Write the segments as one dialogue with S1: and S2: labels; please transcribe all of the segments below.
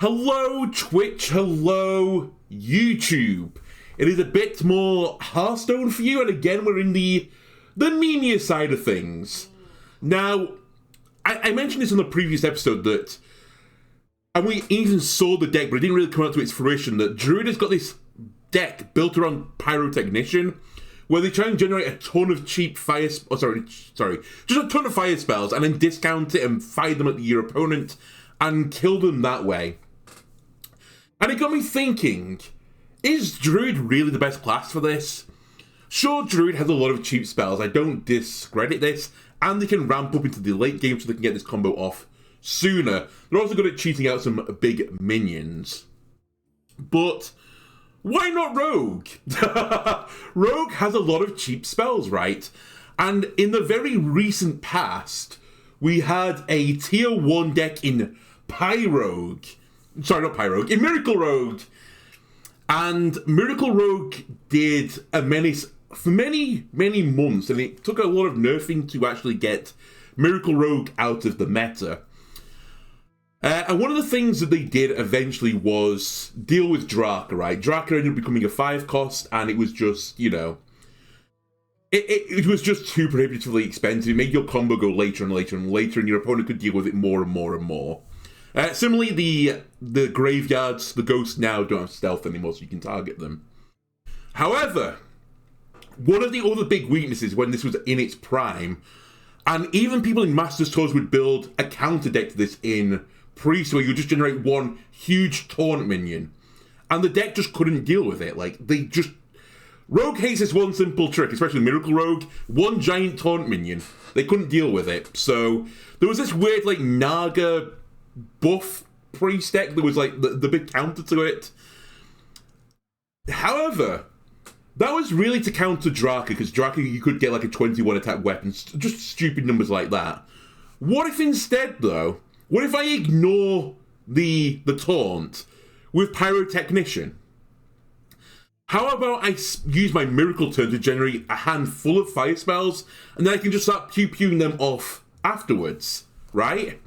S1: Hello Twitch, hello YouTube. It is a bit more Hearthstone for you, and again we're in the memeier side of things. Now, I mentioned this in the previous episode that, and we even saw the deck, but it didn't really come out to its fruition, that Druid has got this deck built around Pyrotechnician, where they try and generate a ton of cheap fire, just a ton of fire spells, and then discount it and fire them at your opponent, and kill them that way. And it got me thinking, is Druid really the best class for this? Sure, Druid has a lot of cheap spells, I don't discredit this, and they can ramp up into the late game so they can get this combo off sooner. They're also good at cheating out some big minions. But why not Rogue? Rogue has a lot of cheap spells, right? And in the very recent past, we had a tier 1 deck in Pyrogue. Sorry, not Pyrogue, in Mirracle Rogue. And Mirracle Rogue did a menace for many months, and it took a lot of nerfing to actually get Mirracle Rogue out of the meta. And one of the things that they did eventually was deal with Draka, right? Draka ended up becoming a 5 cost, and it was just, you know, it was just too prohibitively expensive. It made your combo go later and later and later, and your opponent could deal with it more and more and more. Similarly, the graveyards, the ghosts now don't have stealth anymore, so you can target them. However, one of the other big weaknesses when this was in its prime, and even people in Masters Tours would build a counter deck to this in Priest, where you just generate one huge taunt minion, and the deck just couldn't deal with it. Like, Rogue hates this one simple trick, especially Mirracle Rogue, one giant taunt minion. They couldn't deal with it. So there was this weird, like, Naga buff Priest deck that was, like, the big counter to it. However, that was really to counter Draka, because Draka, you could get, like, a 21 attack weapon, just stupid numbers like that. What if instead, though, what if I ignore the taunt with Pyrotechnician? How about I use my Miracle turn to generate a handful of fire spells, and then I can just start pew-pewing them off afterwards, right?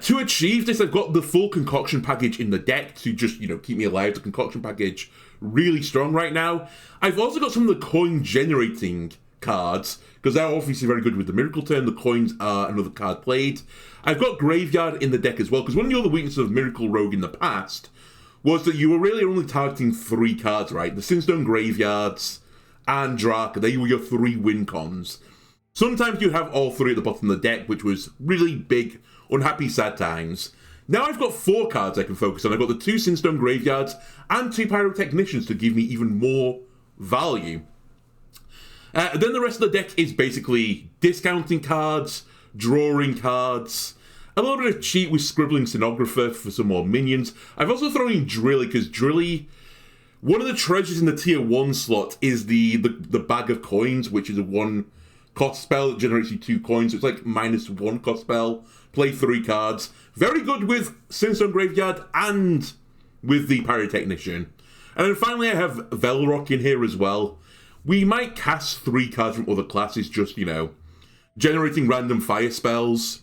S1: To achieve this, I've got the full concoction package in the deck to just, you know, keep me alive. The concoction package really strong right now. I've also got some of the coin generating cards, because they're obviously very good with the Miracle turn. The coins are another card played. I've got Graveyard in the deck as well, because one of the other weaknesses of Mirracle Rogue in the past was that you were really only targeting 3 cards, right? The Sinstone Graveyards and Draka, they were your 3 win cons. Sometimes you'd have all 3 at the bottom of the deck, which was really big, unhappy, sad times. Now I've got 4 cards I can focus on. I've got the 2 Sinstone Graveyards and 2 Pyrotechnicians to give me even more value. Then the rest of the deck is basically discounting cards, drawing cards, a little bit of cheat with Scribbling Stenographer for some more minions. I've also thrown in Drilly, because Drilly, one of the treasures in the tier 1 slot is the Bag of Coins, which is a 1 cost spell that generates you 2 coins. So it's like -1 cost spell, play 3 cards. Very good with Sinstone Graveyard and with the Pyrotechnician. And then finally I have Velrock in here as well. We might cast 3 cards from other classes, just, you know, generating random fire spells.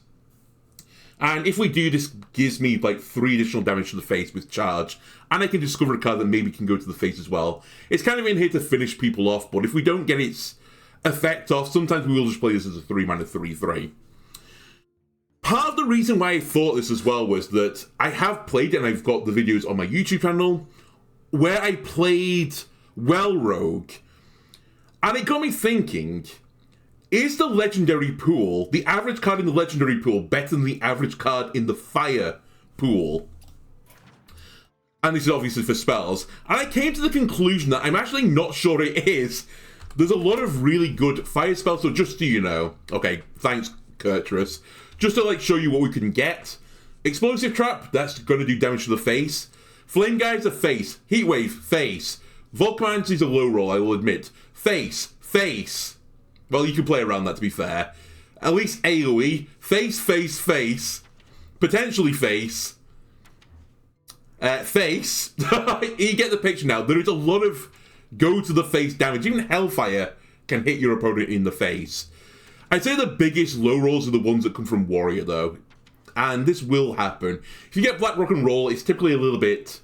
S1: And if we do, this gives me like 3 additional damage to the face with charge, and I can discover a card that maybe can go to the face as well. It's kind of in here to finish people off, but if we don't get its effect off, sometimes we will just play this as a 3-mana 3/3. Part of the reason why I thought this as well was that I have played it, and I've got the videos on my YouTube channel, where I played Well Rogue, and it got me thinking, is the legendary pool, the average card in the legendary pool, better than the average card in the fire pool? And this is obviously for spells. And I came to the conclusion that I'm actually not sure it is. There's a lot of really good fire spells, so just so you know. Okay, thanks, Kurtrus. Just to, like, show you what we can get. Explosive Trap, that's going to do damage to the face. Flame Guide's a face. Heatwave, face. Volcanize is a low roll, I will admit. Face, face. Well, you can play around that, to be fair. At least AoE. Face, face, face. Potentially face. Face. You get the picture now. There is a lot of go-to-the-face damage. Even Hellfire can hit your opponent in the face. I'd say the biggest low rolls are the ones that come from Warrior, though. And this will happen. If you get Black Rock and Roll, it's typically a little bit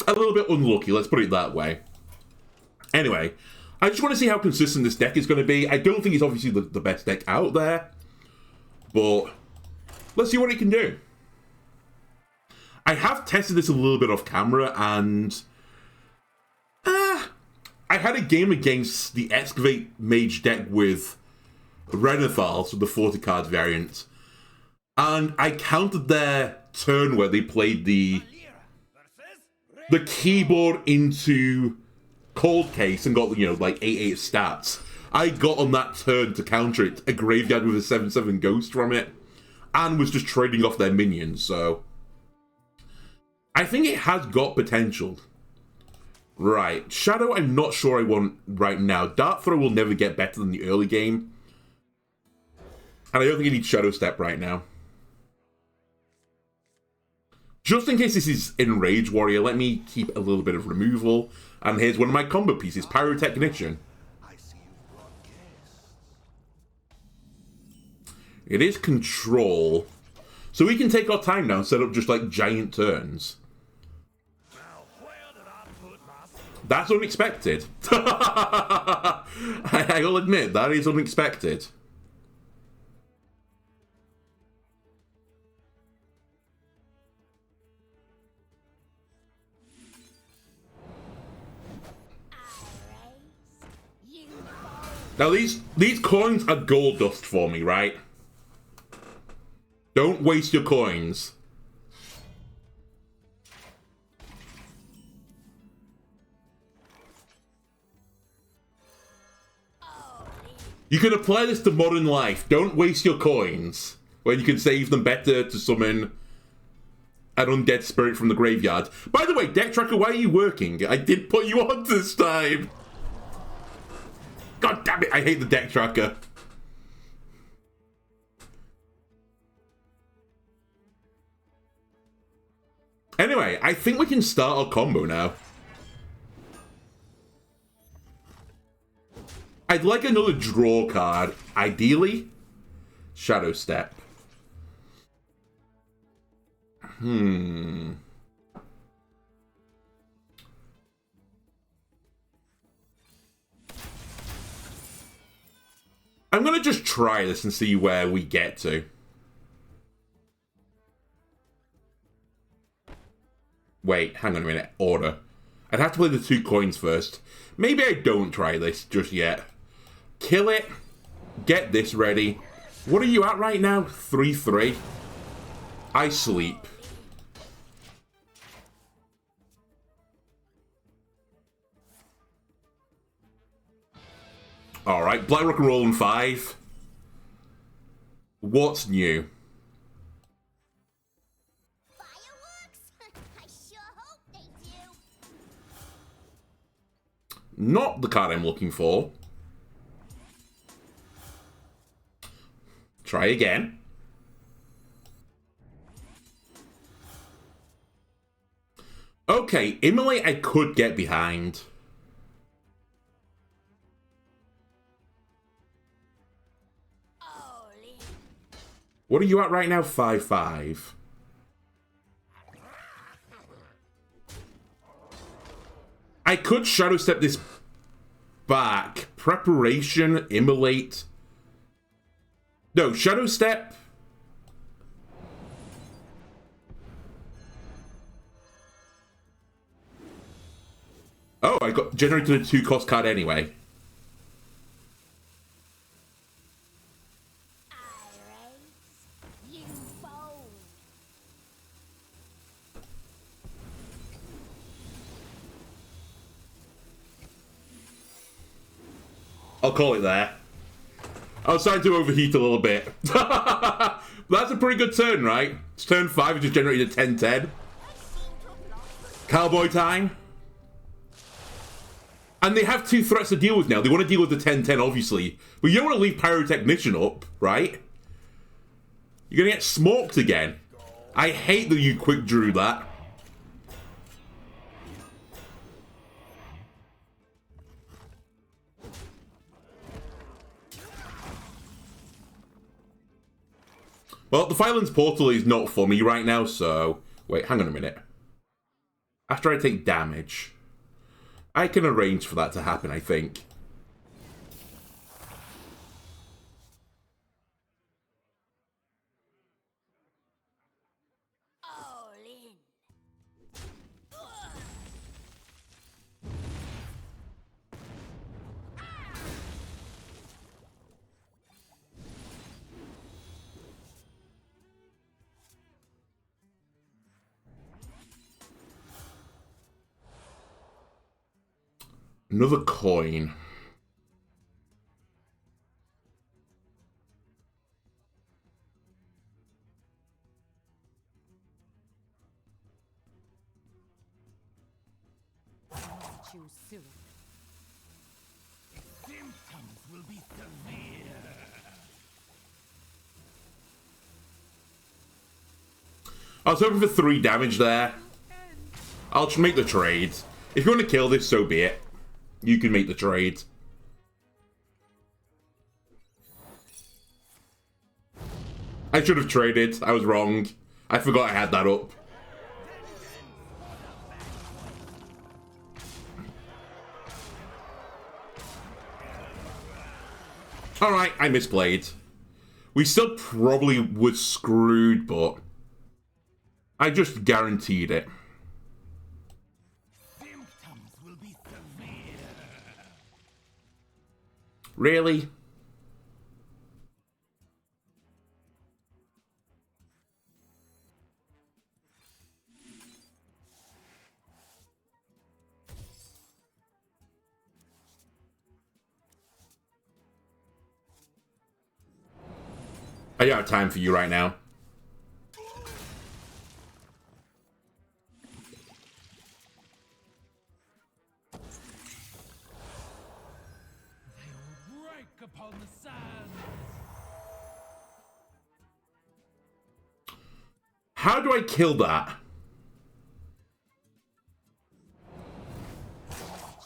S1: unlucky, let's put it that way. Anyway, I just want to see how consistent this deck is going to be. I don't think it's obviously the best deck out there, but let's see what it can do. I have tested this a little bit off camera, and I had a game against the Excavate Mage deck with Renathal, so the 40 cards variant, and I countered their turn where they played the keyboard into Cold Case and got, you know, like 8/8 stats. I got on that turn to counter it a Graveyard with a 7/7 Ghost from it, and was just trading off their minions, so I think it has got potential. Right, Shadow I'm not sure I want right now. Dart Throw will never get better than the early game, and I don't think I need Shadow Step right now. Just in case this is Enrage Warrior, let me keep a little bit of removal. And here's one of my combo pieces, Pyrotechnician. It is control. So we can take our time now and set up just like giant turns. That's unexpected. I'll admit, that is unexpected. Now these coins are gold dust for me, right? Don't waste your coins. You can apply this to modern life. Don't waste your coins when you can save them better to summon an undead spirit from the graveyard. By the way, Deck Tracker, why are you working? I did put you on this time. God damn it, I hate the Deck Tracker. Anyway, I think we can start our combo now. I'd like another draw card, ideally. Shadow Step. I'm going to just try this and see where we get to. Wait, hang on a minute. Order. I'd have to play the 2 coins first. Maybe I don't try this just yet. Kill it. Get this ready. What are you at right now? 3-3. I sleep. Alright, Black Rock and Roll in 5. What's new?
S2: Fireworks? I sure hope they do.
S1: Not the card I'm looking for. Try again. Okay, Immolate I could get behind. What are you at right now? 5-5. I could Shadow Step this back. Preparation, Immolate. No, Shadow Step. Oh, I got generated a 2-cost card anyway. I'll call it there. I was starting to overheat a little bit. That's a pretty good turn, right? It's turn 5, it just generated a 10-10. Cowboy time. And they have 2 threats to deal with now. They want to deal with the 10-10, obviously. But you don't want to leave Pyrotechnician up, right? You're going to get smoked again. I hate that you quick drew that. Well, the Firelands portal is not for me right now, so... Wait, hang on a minute. After I take damage, I can arrange for that to happen, I think.
S2: All in.
S1: Another coin.
S3: Too soon. Symptoms will be severe.
S1: I was hoping for 3 damage there. I'll just make the trade. If you want to kill this, so be it. You can make the trade. I should have traded. I was wrong. I forgot I had that up. Alright, I misplayed. We still probably were screwed, but I just guaranteed it.
S3: Symptoms will be severe.
S1: Really? I don't have time for you right now.
S3: Break upon the sands.
S1: How do I kill that?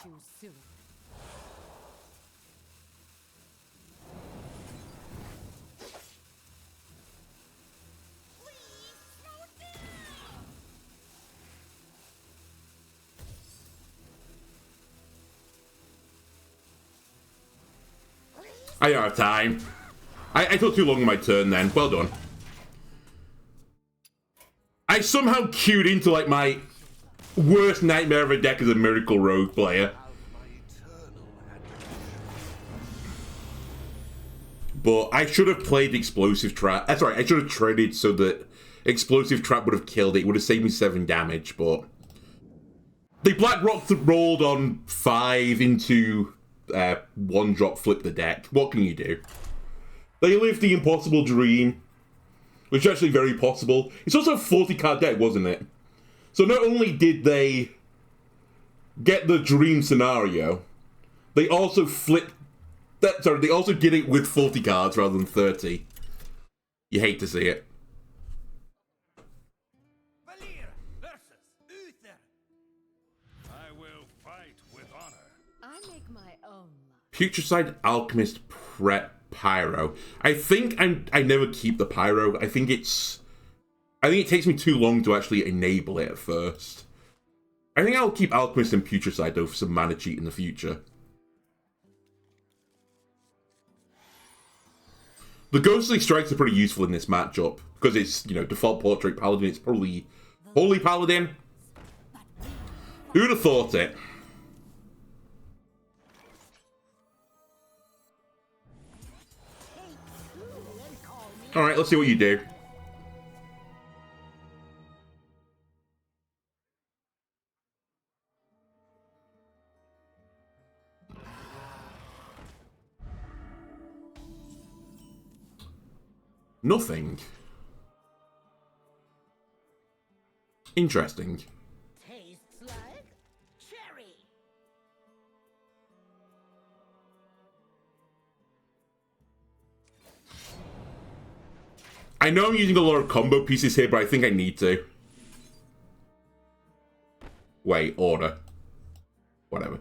S3: Too soon.
S1: I don't have time. I took too long on my turn then. Well done. I somehow queued into like my worst nightmare of a deck as a Mirracle Rogue player. But I should have played Explosive Trap. That's right, I should have traded so that Explosive Trap would have killed it. It would have saved me 7 damage, but... They Black Rock rolled on 5 into 1-drop flip the deck. What can you do? They lived the impossible dream, which is actually very possible. It's also a 40-card deck, wasn't it? So not only did they get the dream scenario, they also flipped that. Sorry, they also did it with 40 cards rather than 30. You hate to see it.
S3: Valir versus Uther. I will fight with honor.
S2: I make my own luck.
S1: Putricide Alchemist Prep Pyro. I think I never keep the Pyro. I think it takes me too long to actually enable it at first. I think I'll keep Alchemist and Putricide though for some mana cheat in the future. The Ghostly Strikes are pretty useful in this matchup because it's, you know, default Portrait Paladin. It's probably Holy Paladin. Who'd have thought it? Alright, let's see what you do. Nothing. Interesting.
S2: Tastes like cherry.
S1: I know I'm using a lot of combo pieces here, but I think I need to. Wait, order. Whatever.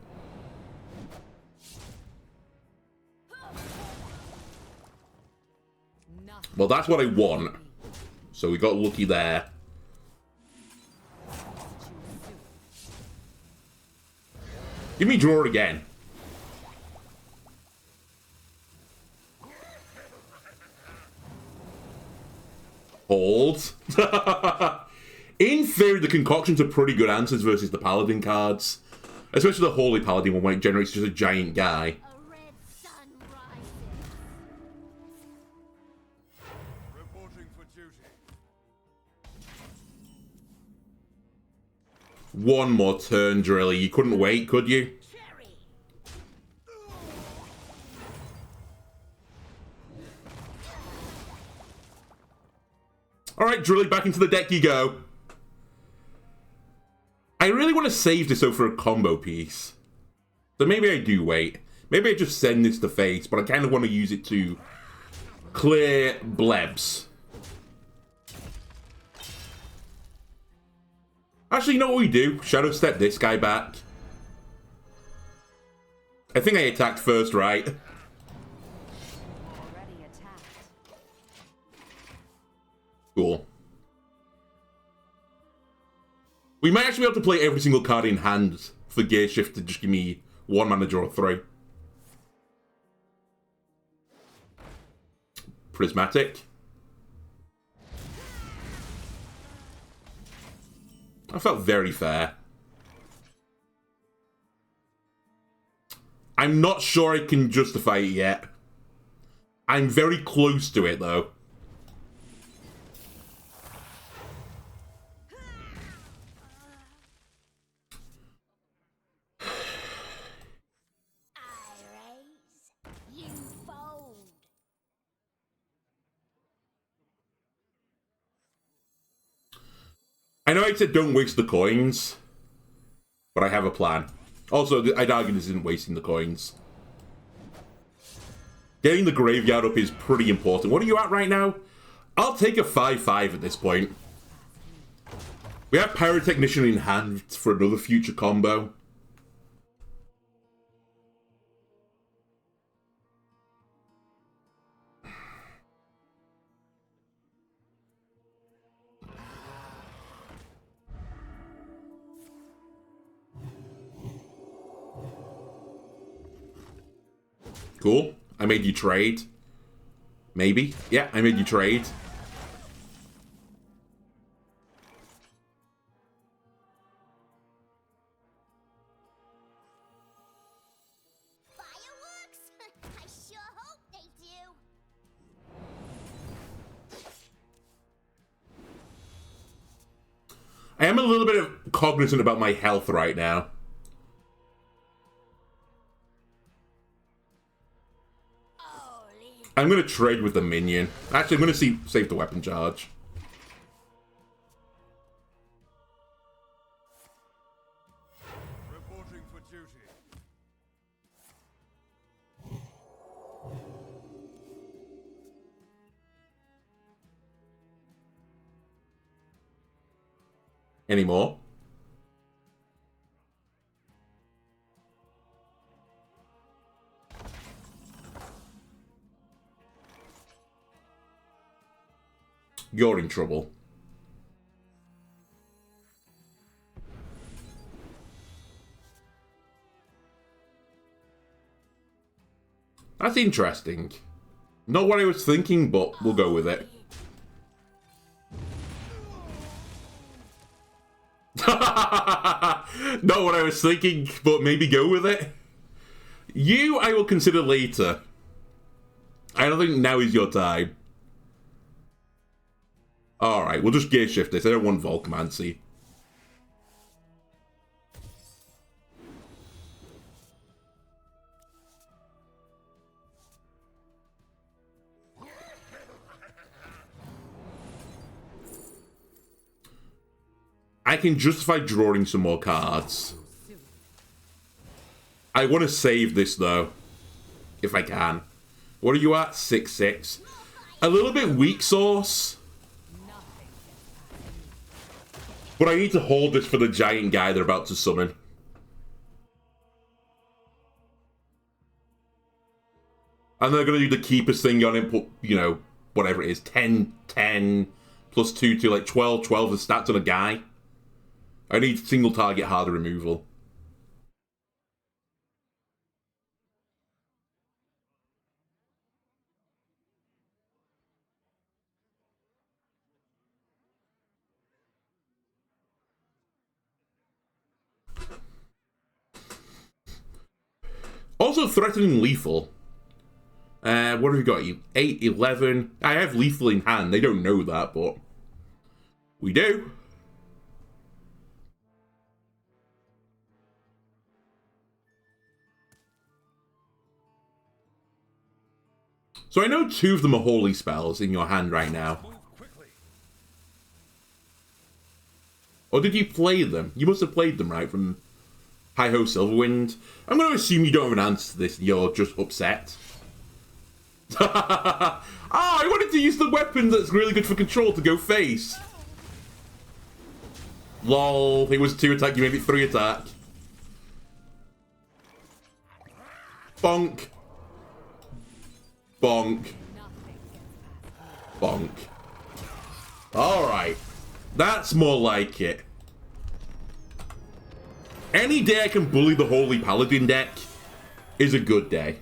S1: Well, that's what I want. So we got lucky there. Give me draw again. Hold. In theory, the concoctions are pretty good answers versus the paladin cards. Especially the Holy Paladin one, when it generates just a giant guy.
S2: A red sun rises.
S3: Reporting for duty.
S1: One more turn, Drilly. You couldn't wait, could you?
S2: Cherry.
S1: Alright, Drilly, back into the deck you go. I really want to save this though for a combo piece. So maybe I do wait. Maybe I just send this to face, but I kind of want to use it to clear blebs. Actually, you know what we do? Shadow step this guy back. I think I attacked first, right?
S4: Already attacked.
S1: Cool. We might actually be able to play every single card in hand for Gear Shift to just give me 1 mana draw 3. Prismatic. That felt very fair. I'm not sure I can justify it yet. I'm very close to it though. I know I said don't waste the coins, but I have a plan. Also, I'd argue this isn't wasting the coins. Getting the graveyard up is pretty important. What are you at right now? I'll take a 5/5 at this point. We have Pyrotechnician in hand for another future combo. Cool. I made you trade. Maybe. Yeah, I made you trade.
S2: Fireworks? I sure hope they do.
S1: I am a little bit cognizant about my health right now. I'm going to trade with the minion. Actually, I'm going to save the weapon charge.
S3: Reporting for duty.
S1: Any more? You're in trouble. That's interesting. Not what I was thinking, but we'll go with it. Not what I was thinking, but maybe go with it. You, I will consider later. I don't think now is your time. Alright, we'll just gear shift this. I don't want Volcamancy. I can justify drawing some more cards. I want to save this, though. If I can. What are you at? 6/6. A little bit weak sauce. But I need to hold this for the giant guy they're about to summon. And they're going to do the keepers thing on him, put, you know, whatever it is, 10, 10, +2 to like 12. 12 the stats on a guy. I need single target harder removal. Also threatening lethal. What have we got? 8, 11. I have lethal in hand. They don't know that, but we do. So I know 2 of them are holy spells in your hand right now. Or did you play them? You must have played them, right, from Hi-Ho Silverwind. I'm going to assume you don't have an answer to this. You're just upset. I wanted to use the weapon that's really good for control to go face. Lol, it was 2 attack, you made it 3 attack. Bonk. Bonk. Bonk. Alright. That's more like it. Any day I can bully the Holy Paladin deck is a good day.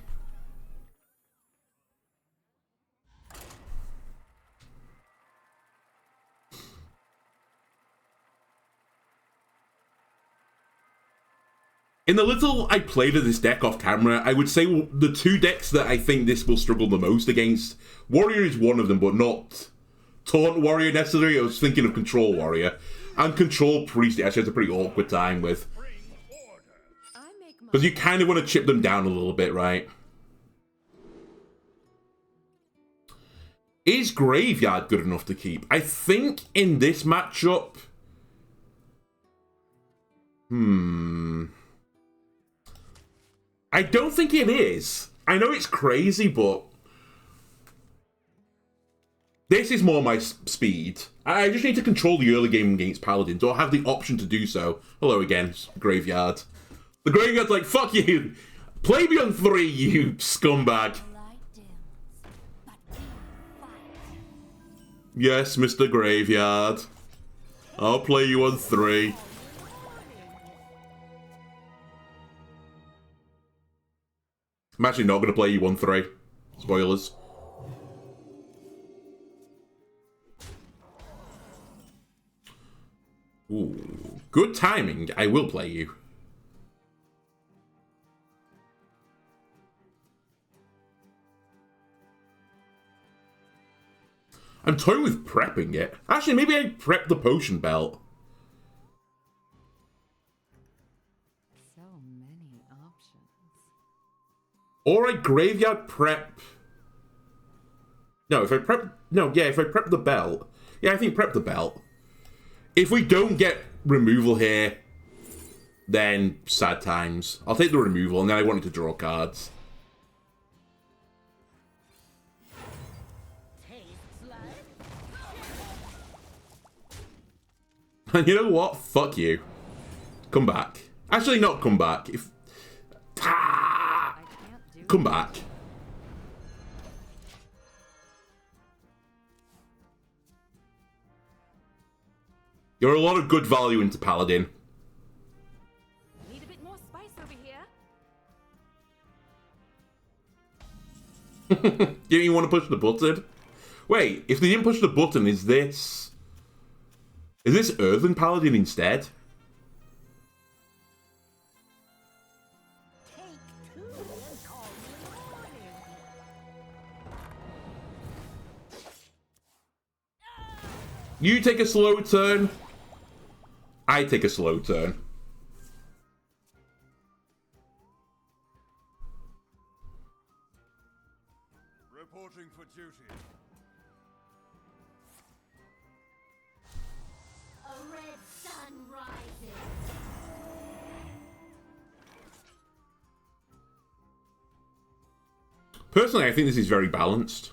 S1: In the little I played of this deck off camera, I would say the 2 decks that I think this will struggle the most against. Warrior is one of them, but not Taunt Warrior necessarily. I was thinking of Control Warrior. And Control Priest actually has a pretty awkward time with. Because you kind of want to chip them down a little bit, right? Is Graveyard good enough to keep? I think in this matchup... I don't think it is. I know it's crazy, but... This is more my speed. I just need to control the early game against Paladins, or have the option to do so. Hello again, Graveyard. The Graveyard's like, fuck you! Play me on 3, you scumbag! Yes, Mr. Graveyard. I'll play you on 3. I'm actually not going to play you on 3. Spoilers. Ooh, good timing. I will play you. I'm toying with prepping it. Actually, maybe I prep the potion belt.
S4: So many options.
S1: Or I graveyard prep. No, if I prep... No, yeah, if I prep the belt. Yeah, I think prep the belt. If we don't get removal here, then sad times. I'll take the removal, and then I wanted to draw cards. And you know what? Fuck you. Come back. Actually, not come back. If... Ah! Come back. You're a lot of good value into Paladin.
S4: Need a bit more spice over here.
S1: You don't even want to push the button? Wait, if they didn't push the button, is this... Is this Earthen Paladin instead? You take a slow turn. I take a slow turn.
S3: Reporting for duty.
S2: A red sun rises.
S1: Personally, I think this is very balanced.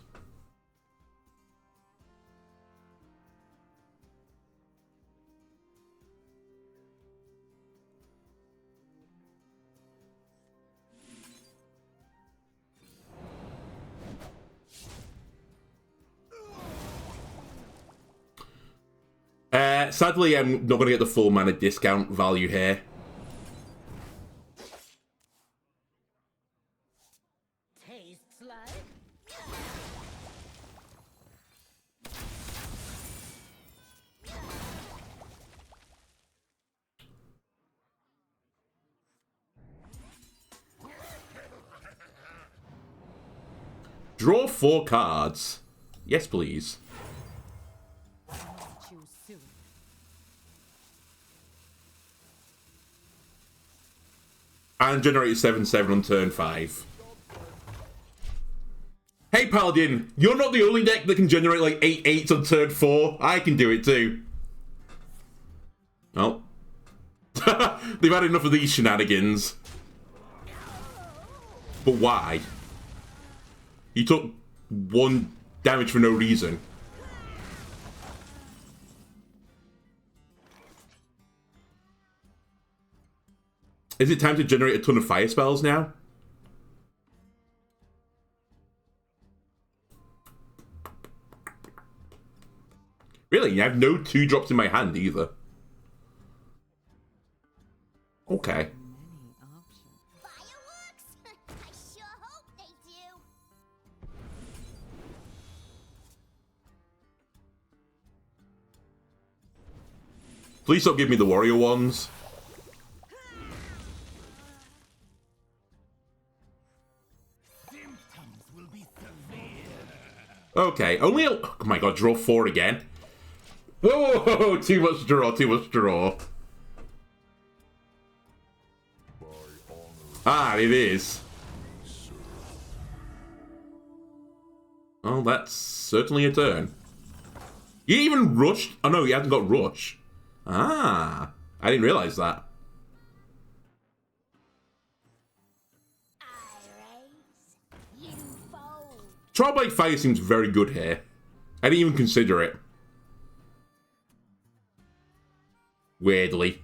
S1: Sadly, I'm not going to get the full mana discount value here.
S2: Tastes like
S1: Draw 4 cards. Yes, please.
S4: Choose soon.
S1: And generate 7/7 on turn 5. Hey, Paladin, you're not the only deck that can generate like 8/8s on turn 4. I can do it too. Oh. They've had enough of these shenanigans. But why? He took 1 damage for no reason. Is it time to generate a ton of fire spells now? Really? You have no 2-drops in my hand either. Okay.
S4: Many options.
S2: fireworks. I sure hope they do.
S1: Please don't give me the warrior ones. Okay, only oh my god, draw 4 again. Whoa, whoa, whoa, too much draw, too much draw. Ah, it is. Oh, that's certainly a turn. You even rushed? Oh no, he hasn't got rush. Ah, I didn't realize that.
S2: I raise, you fold.
S1: Trial by Fire seems very good here. I didn't even consider it. Weirdly.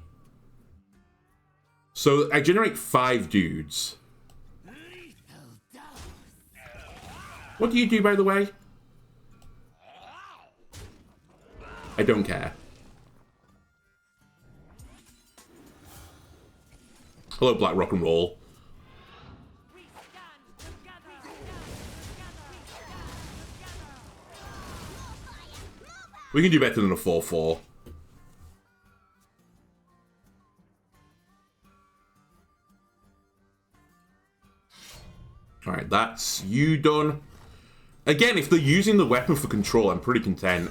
S1: So I generate 5 dudes. What do you do, by the way? I don't care. Hello, Black Rock and Roll.
S4: We stand together.
S1: We can do better than a 4/4. Alright, that's you done. Again, if they're using the weapon for control, I'm pretty content.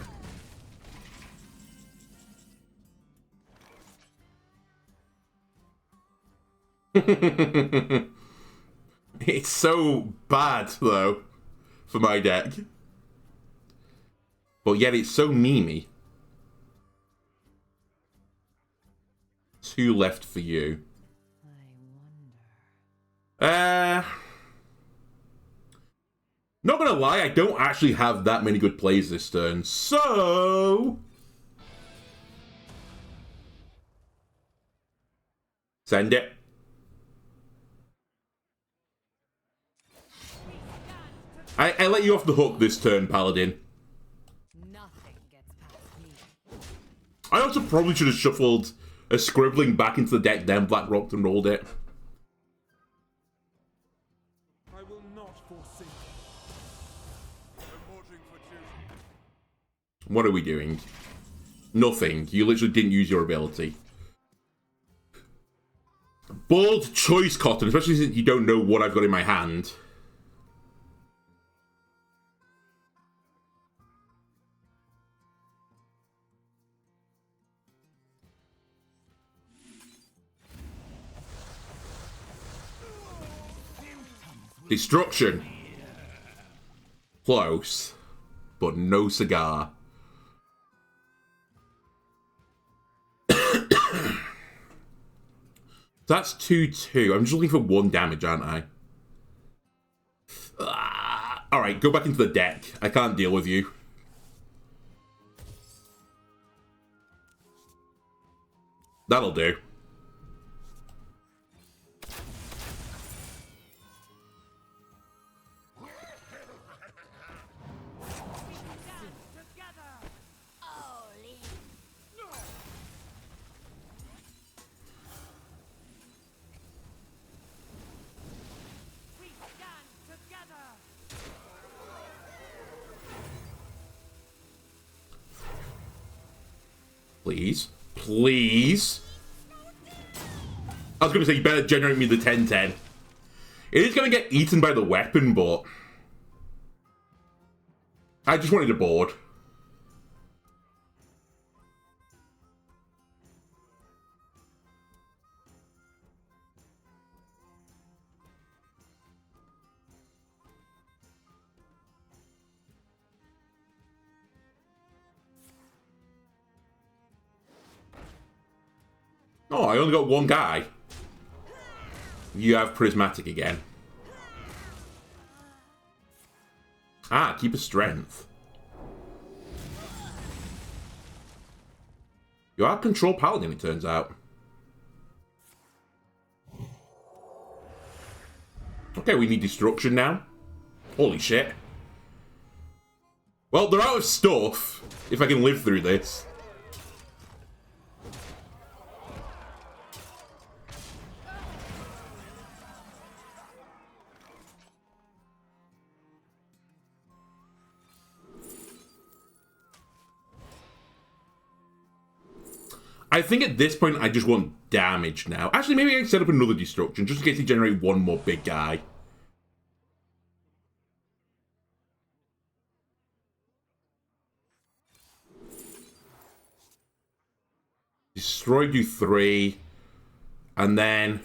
S1: It's so bad, though, for my deck. But yet it's so memey. 2 left for you.
S4: I wonder.
S1: Not gonna lie, I don't actually have that many good plays this turn, so... Send it. I let you off the hook this turn, Paladin.
S4: Nothing gets past me.
S1: I also probably should have shuffled a Scribbling back into the deck, then Black Rocked and rolled it.
S3: I will not forsake. Reporting for duty.
S1: What are we doing? Nothing. You literally didn't use your ability. Bold choice, Cotton, especially since you don't know what I've got in my hand. Destruction. Close, but no cigar. That's 2/2. I'm just looking for 1 damage, aren't I? Alright, go back into the deck. I can't deal with you. That'll do. Please. Please. I was going to say, you better generate me the 10-10. It is going to get eaten by the weapon, but... I just wanted a board. Oh, I only got one guy. You have prismatic again. Ah, keep a strength. You are control paladin, it turns out. Okay, we need destruction now. Holy shit. Well, they're out of stuff, if I can live through this. I think at this point I just want damage now. Actually, maybe I can set up another destruction just in case they generate one more big guy. Destroy, do 3. And then...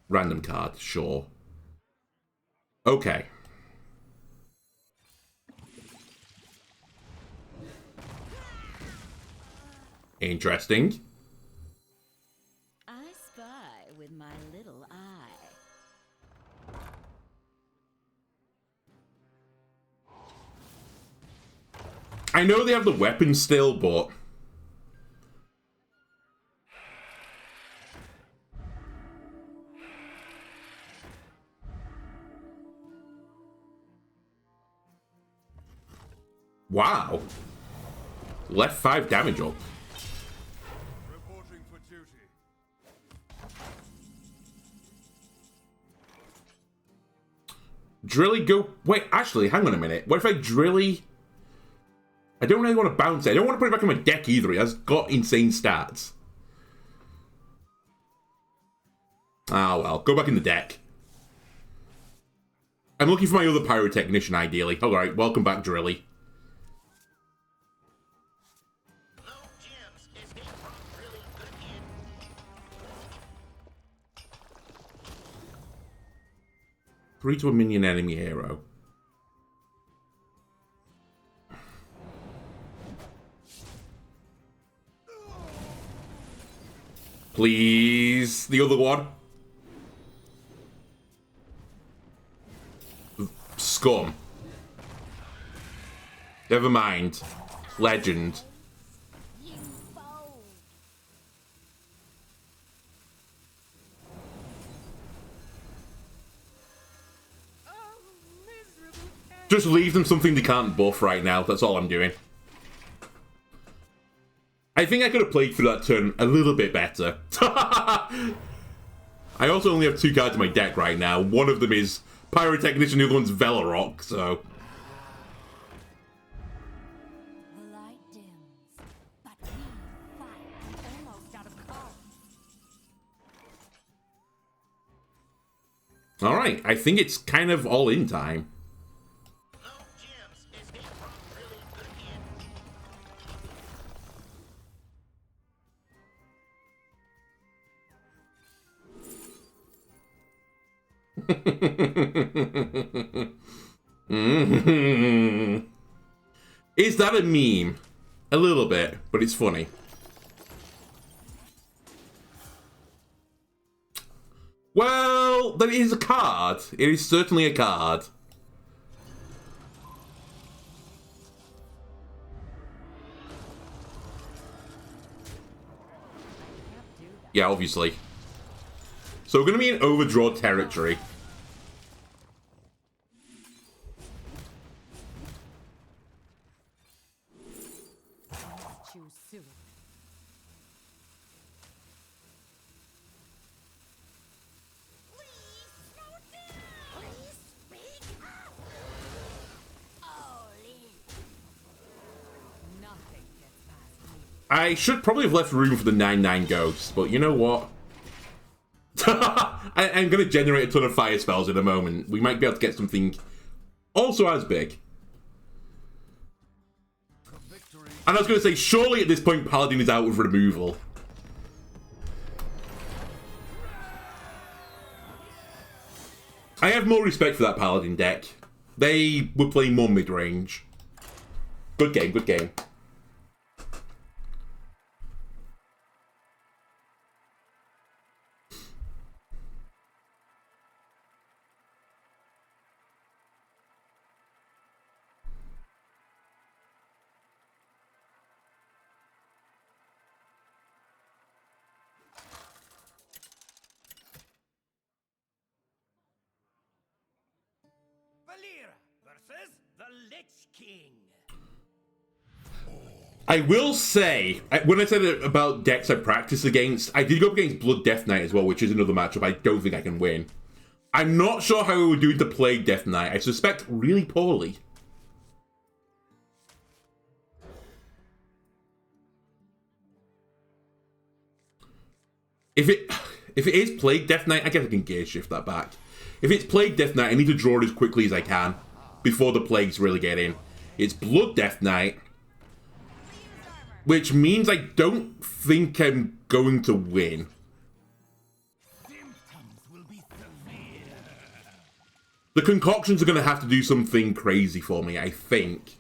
S1: random card, sure. Okay. Interesting.
S4: I spy with my little eye.
S1: I know they have the weapon still, but... wow. Left 5 damage up.
S3: Reporting for duty.
S1: Drilly go... wait, actually, hang on a minute. What if I Drilly... I don't really want to bounce it. I don't want to put it back in my deck either. It has got insane stats. Ah, well. Go back in the deck. I'm looking for my other pyrotechnician, ideally. Alright, welcome back, Drilly. Three to a minion enemy hero. Please, the other one. Scum. Never mind. Legend.
S2: You fold.
S1: Just leave them something they can't buff right now. That's all I'm doing. I think I could have played through that turn a little bit better. I also only have 2 cards in my deck right now. One of them is Pyrotechnician, the other one's Velorock, so...
S4: The light dims, but we fight almost out of cards.
S1: Alright, I think it's kind of all in time. Is that a meme? A little bit, but it's funny. Well, that is a card. It is certainly a card. Yeah, obviously. So we're going to be in overdraw territory.
S4: Choose soon.
S2: Please speak up. Holy.
S4: Nothing gets past me.
S1: I should probably have left room for the 9/9 ghosts, but you know what? I'm going to generate a ton of fire spells in a moment. We might be able to get something also as big. And I was going to say, surely at this point, Paladin is out of removal. I have more respect for that Paladin deck. They were playing more mid-range. Good game, good game.
S5: Versus the Lich King.
S1: I will say, when I said it about decks I practice against, I did go up against Blood Death Knight as well, which is another matchup I don't think I can win. I'm not sure how we were doing to play Death Knight. I suspect really poorly. If it is Plague Death Knight, I guess I can gear shift that back. If it's Plague Death Knight, I need to draw it as quickly as I can before the plagues really get in. It's Blood Death Knight, which means I don't think I'm going to win. The concoctions are going to have to do something crazy for me, I think.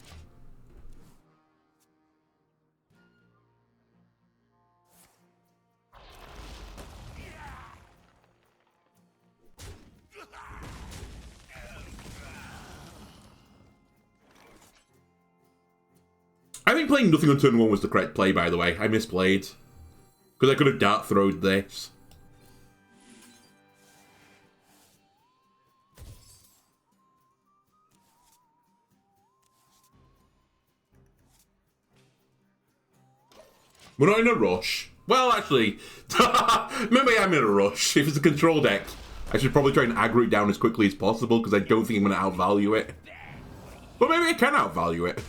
S1: I think playing nothing on turn 1 was the correct play, by the way. I misplayed. Because I could have dart throwed this. We're not in a rush. Well, actually, maybe I'm in a rush. If it's a control deck, I should probably try and aggro it down as quickly as possible because I don't think I'm going to outvalue it. But maybe I can outvalue it.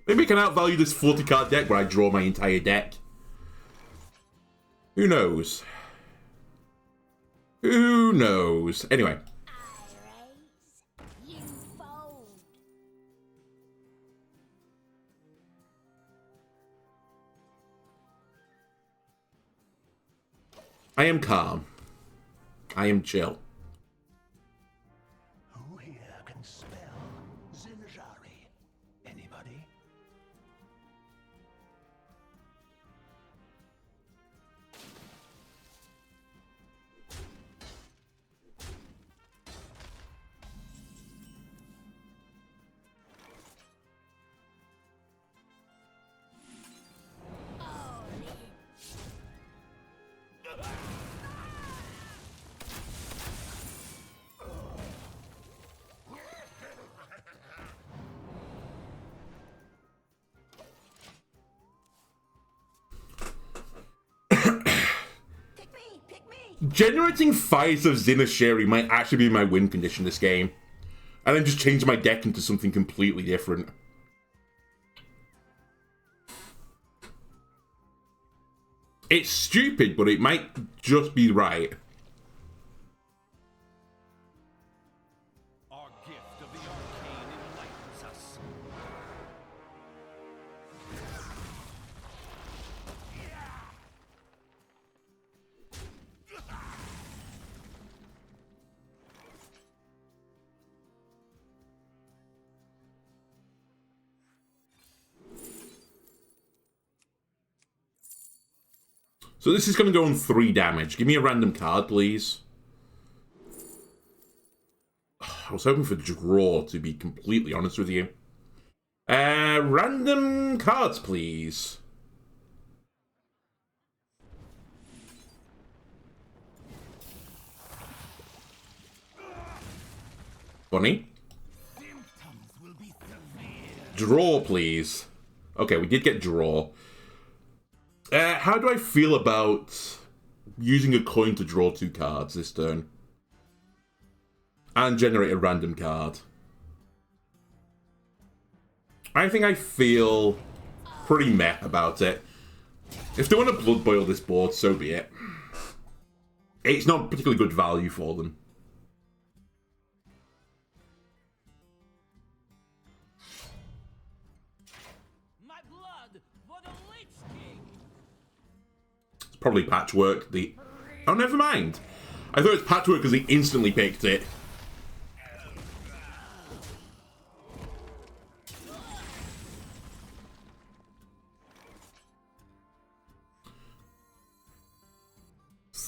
S1: Maybe I can outvalue this 40-card deck where I draw my entire deck. Who knows? Who knows? Anyway.
S2: You fold.
S1: I am calm. I am chill.
S6: Who here can spell Zinjari? Anybody?
S1: Generating Fires of Zinasheri might actually be my win condition this game. And then just change my deck into something completely different. It's stupid, but it might just be right.
S5: Our gift of the arcane enlightens us.
S1: So this is going to go on 3 damage. Give me a random card, please. I was hoping for draw, to be completely honest with you. Random cards, please. Bunny. Draw, please. Okay, we did get draw. How do I feel about using a coin to draw 2 cards this turn? And generate a random card. I think I feel pretty meh about it. If they want to blood boil this board, so be it. It's not particularly good value for them.
S5: My blood for the Lich King.
S1: It's probably Patchwork. Oh, never mind. I thought it was Patchwork because he instantly picked it.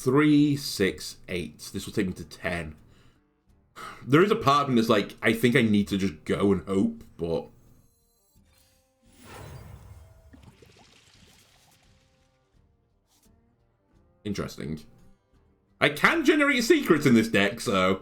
S1: Three, 6, 8. This will take me to 10. There is a part of me that's like, I think I need to just go and hope, but... Interesting. I can generate secrets in this deck, so...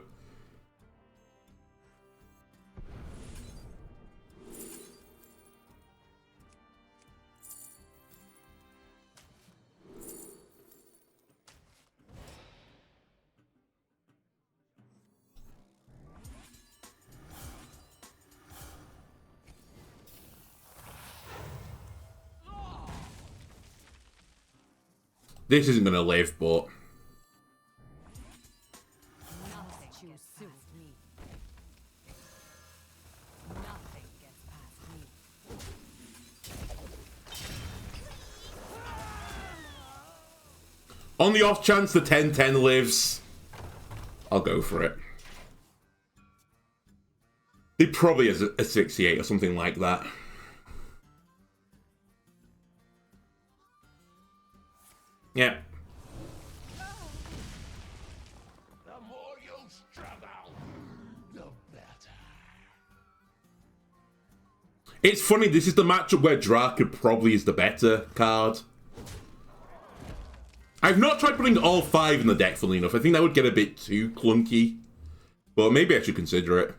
S1: This isn't going to live, but...
S4: Nothing you suit me. Nothing gets past me.
S1: On the off chance the 10-10 lives, I'll go for it. They probably has a 68 or something like that. Yeah.
S6: The more you struggle, the better.
S1: It's funny, this is the matchup where Draka probably is the better card. I've not tried putting all 5 in the deck, funnily enough. I think that would get a bit too clunky. But maybe I should consider it.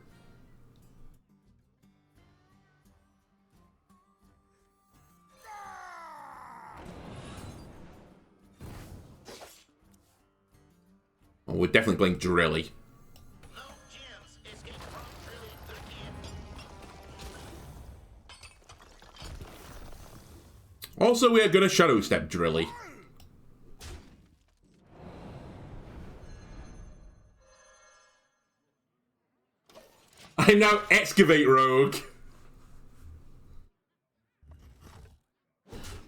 S1: Oh, we're definitely playing Drilly. Also, we are going to Shadow Step Drilly. I now Excavate Rogue.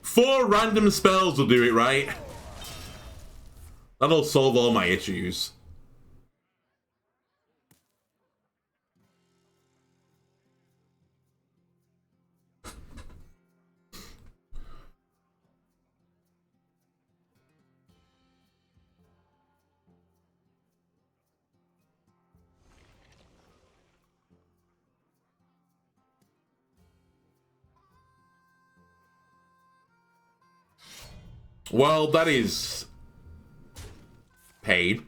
S1: 4 random spells will do it, right? That'll solve all my issues. Well, that is paid.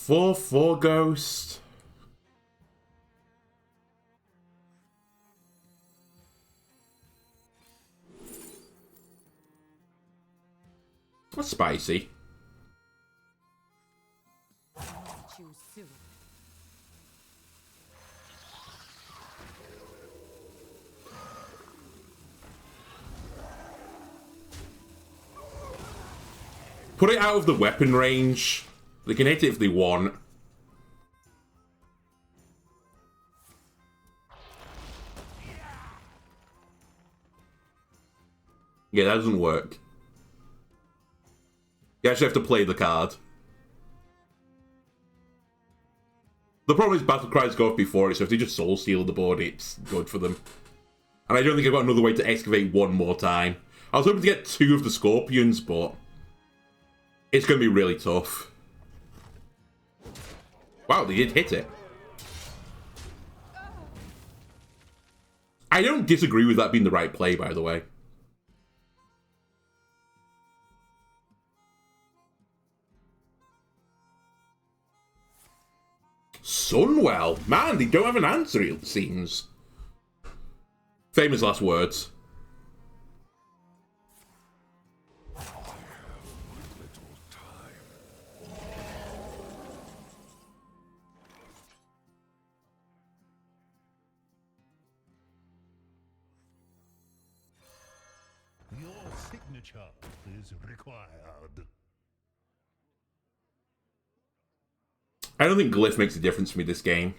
S1: Four ghost. That's spicy.
S4: You suit.
S1: Put it out of the weapon range. They can hit it if they want. Yeah, that doesn't work. You actually have to play the card. The problem is battle cries go off before it, so if they just soul steal the board, it's good for them. And I don't think I've got another way to excavate one more time. I was hoping to get 2 of the scorpions, but it's going to be really tough. Wow, they did hit it. I don't disagree with that being the right play, by the way. Sunwell. Man, they don't have an answer, it seems. Famous last words.
S6: Your signature is required.
S1: I don't think Glyph makes a difference for me this game.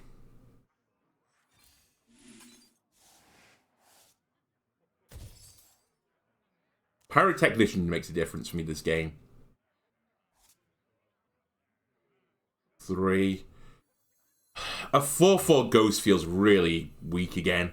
S1: Pyrotechnician makes a difference for me this game. 3. A 4/4 ghost feels really weak again.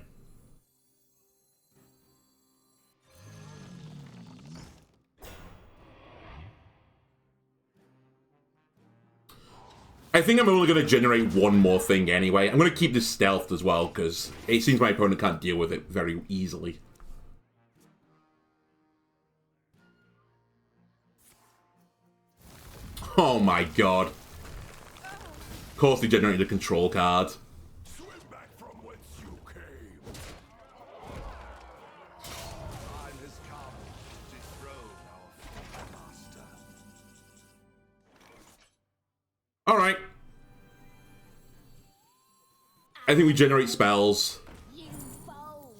S1: I think I'm only going to generate one more thing anyway. I'm going to keep this stealthed as well, because it seems my opponent can't deal with it very easily. Oh my god. Of course they generated a control card.
S3: Swim back from whence you came. Time has come to dethrone our master.
S1: Alright. I think we generate spells.
S2: You bold.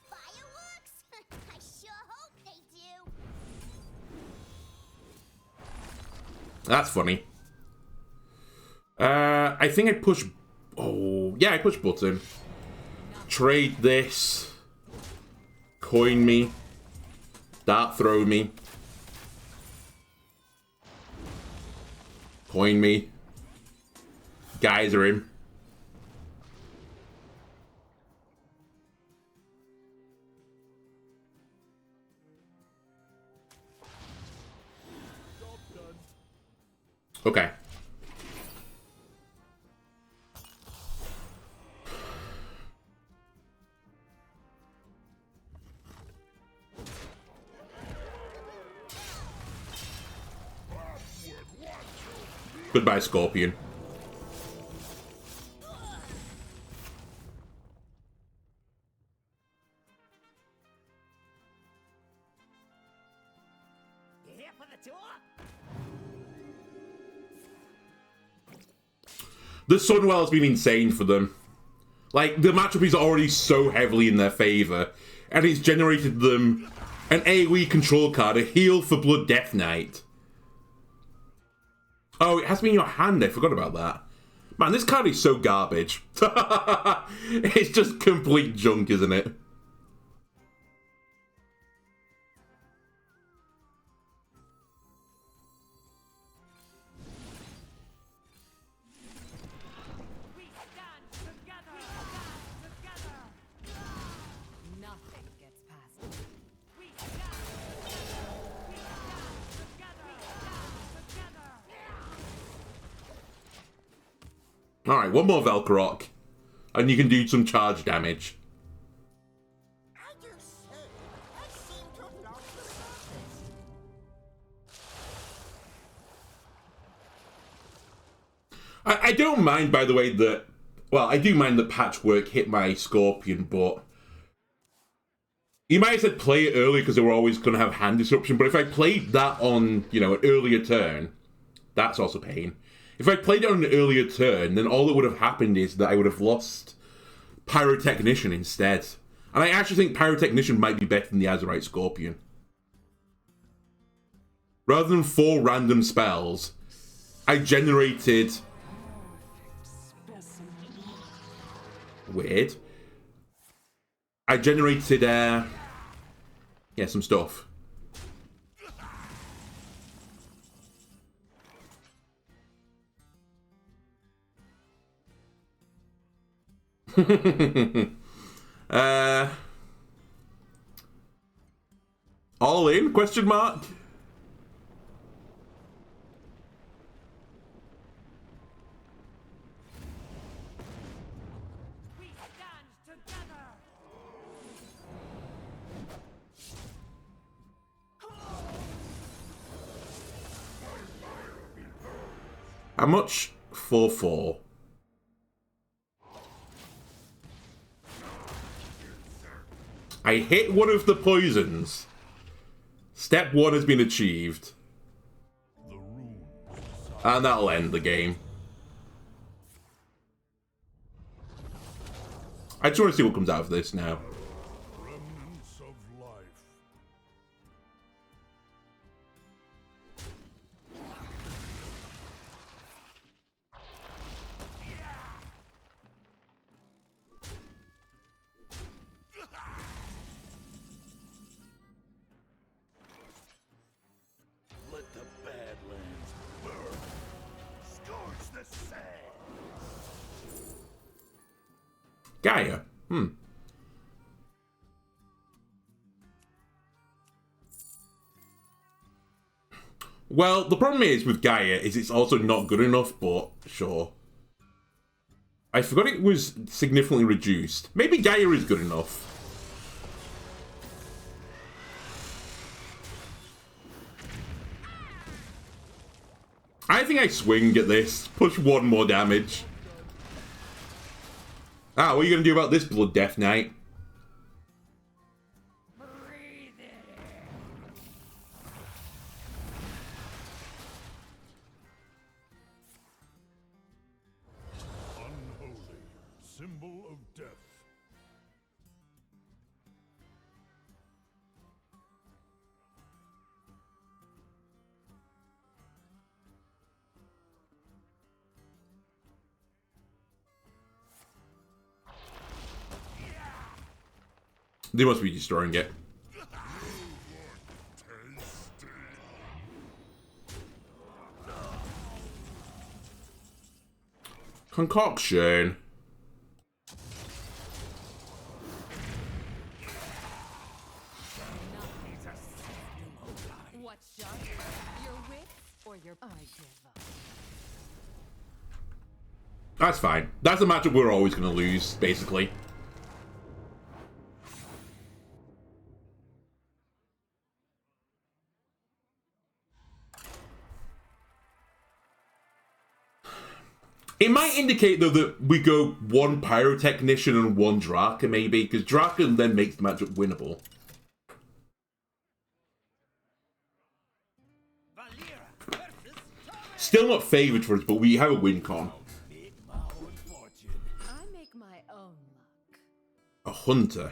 S2: Fireworks? I sure hope they do.
S1: That's funny. I think I push... Oh, yeah, I push button. Trade this. Coin me. Dart throw me. Coin me. Geyser him. Okay. Goodbye, Scorpion.
S5: You here for the tour?
S1: The Sunwell has been insane for them. Like, the matchup is already so heavily in their favor, and it's generated them an AoE control card, a heal for Blood Death Knight. Oh, it has to be in your hand, I forgot about that. Man, this card is so garbage. It's just complete junk, isn't it?
S4: We stand together. Nothing gets past me. We stand together.
S1: Alright, one more Velkarok, and you can do some charge damage.
S2: I do say, I seem to have lost the surface.
S1: I don't mind, by the way, that... Well, I do mind that Patchwork hit my Scorpion, but... You might have said play it early because they were always going to have hand disruption, but if I played that on, you know, an earlier turn, that's also pain. If I played it on an earlier turn, then all that would have happened is that I would have lost Pyrotechnician instead. And I actually think Pyrotechnician might be better than the Azurite Scorpion. Rather than 4 random spells, I generated... Weird. I generated, yeah, some stuff. All in? Question mark?
S5: We stand together.
S1: How much? 4-4. I hit one of the poisons. Step 1 has been achieved. And that'll end the game. I just want to see what comes out of this now.
S6: Remnants of life.
S3: Let the Badlands burn. Scorch the sand.
S1: Gaia. Well, the problem is with Gaia is it's also not good enough, but sure. I forgot it was significantly reduced. Maybe Gaia is good enough. I think I swing at this. Push 1 more damage. Ah, what are you going to do about this Blood Death Knight?
S6: Unholy. Symbol of death.
S1: They must be destroying it. Concoction.
S4: What's sharper? Your wits or your I give up.
S1: That's fine. That's a matchup we're always going to lose, basically. It might indicate, though, that we go 1 pyrotechnician and 1 Draka, maybe, because Draka then makes the matchup winnable. Still not favoured for us, but we have a win con.
S3: Make my own fortune.
S4: I make my own luck.
S1: A hunter.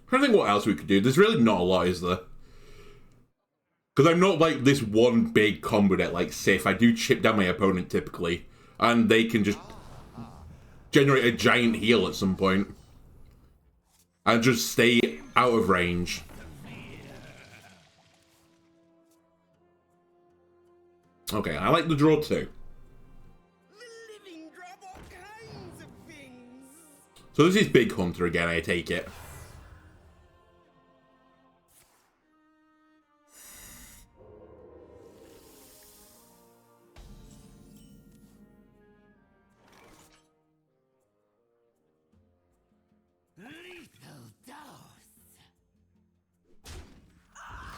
S1: I don't think what else we could do. There's really not a lot, is there? Because I'm not like this one big combo deck like Sif. I do chip down my opponent typically. And they can just generate a giant heal at some point. And just stay out of range. Okay, I like the draw too.
S5: The living drop all kinds of things.
S1: So this is Big Hunter again, I take it.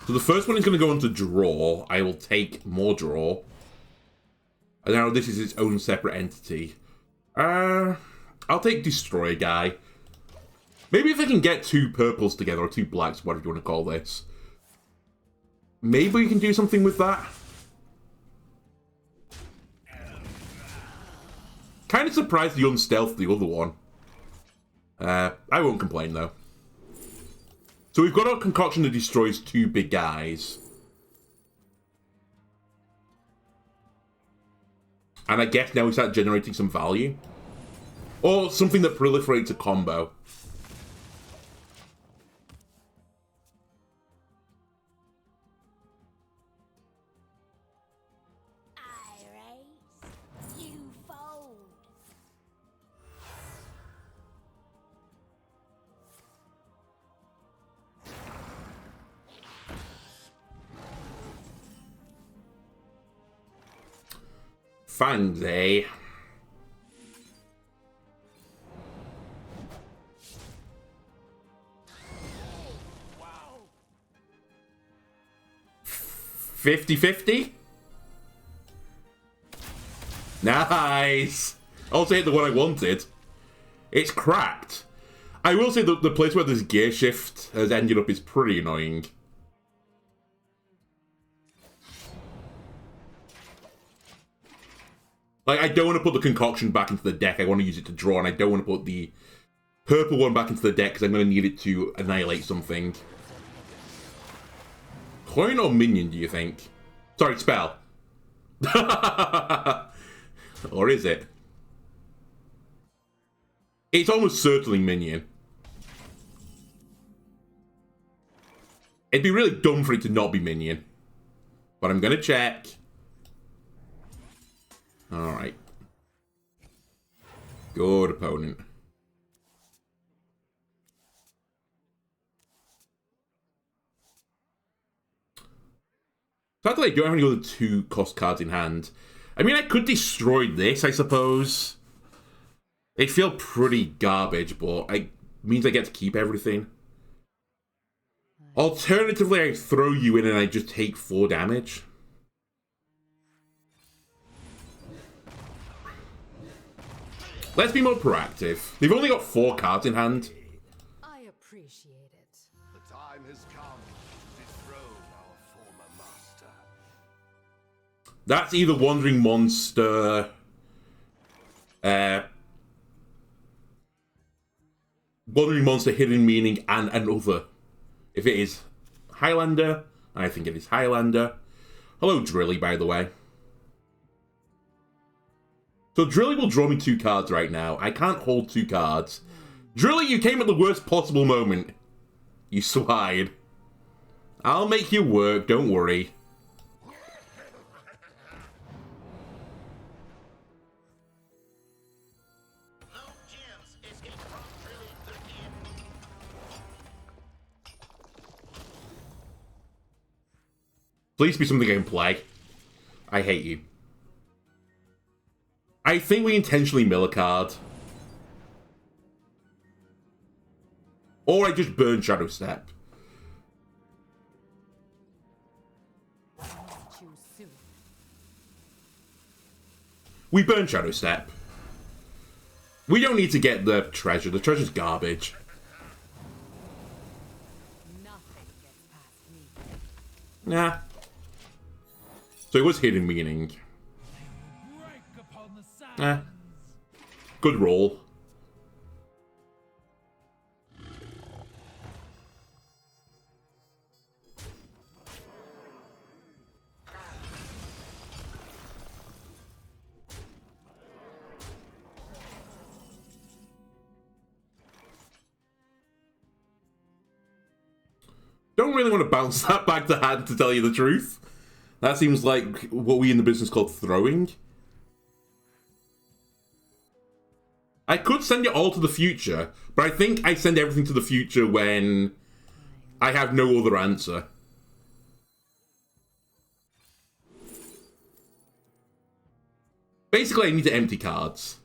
S1: So the first one is going to go on to draw. I will take more draw. And now this is its own separate entity. I'll take Destroy Guy. Maybe if I can get 2 purples together, or 2 blacks, whatever you want to call this. Maybe we can do something with that. Kind of surprised the unstealth the other one. I won't complain though. So we've got our concoction that destroys 2 big guys. And I guess now we start generating some value. Or something that proliferates a combo. Fangs, eh?
S3: Wow.
S1: 50-50? Nice! Also hit the one I wanted. It's cracked. I will say that the place where this gear shift has ended up is pretty annoying. Like, I don't want to put the concoction back into the deck. I want to use it to draw, and I don't want to put the purple one back into the deck because I'm going to need it to annihilate something. Coin or minion, do you think? Sorry, spell. Or is it? It's almost certainly minion. It'd be really dumb for it to not be minion. But I'm going to check. Alright. Good opponent. Sadly, I don't have any other 2 cost cards in hand. I mean, I could destroy this, I suppose. It'd feel pretty garbage, but it means I get to keep everything. Alternatively, I throw you in and I just take 4 damage. Let's be more proactive. They've only got 4 cards in hand.
S4: I appreciate it.
S3: The time has come to dethrone our former master.
S1: That's either Wandering Monster, Wandering Monster, Hidden Meaning, and another. If it is Highlander, I think it is Highlander. Hello, Drilly, by the way. So Drilly will draw me 2 cards right now. I can't hold 2 cards. Drilly, you came at the worst possible moment. You swine. I'll make you work, don't worry. Please be something I can play. I hate you. I think we intentionally mill a card. Or I just burn Shadow Step. We burn Shadow Step. We don't need to get the treasure. The treasure's garbage.
S4: Nothing gets past me.
S1: Nah. So it was Hidden Meaning. Eh. Good roll. Don't really want to bounce that back to hand, to tell you the truth. That seems like what we in the business call throwing. I could send it all to the future, but I think I send everything to the future when I have no other answer. Basically, I need to empty cards.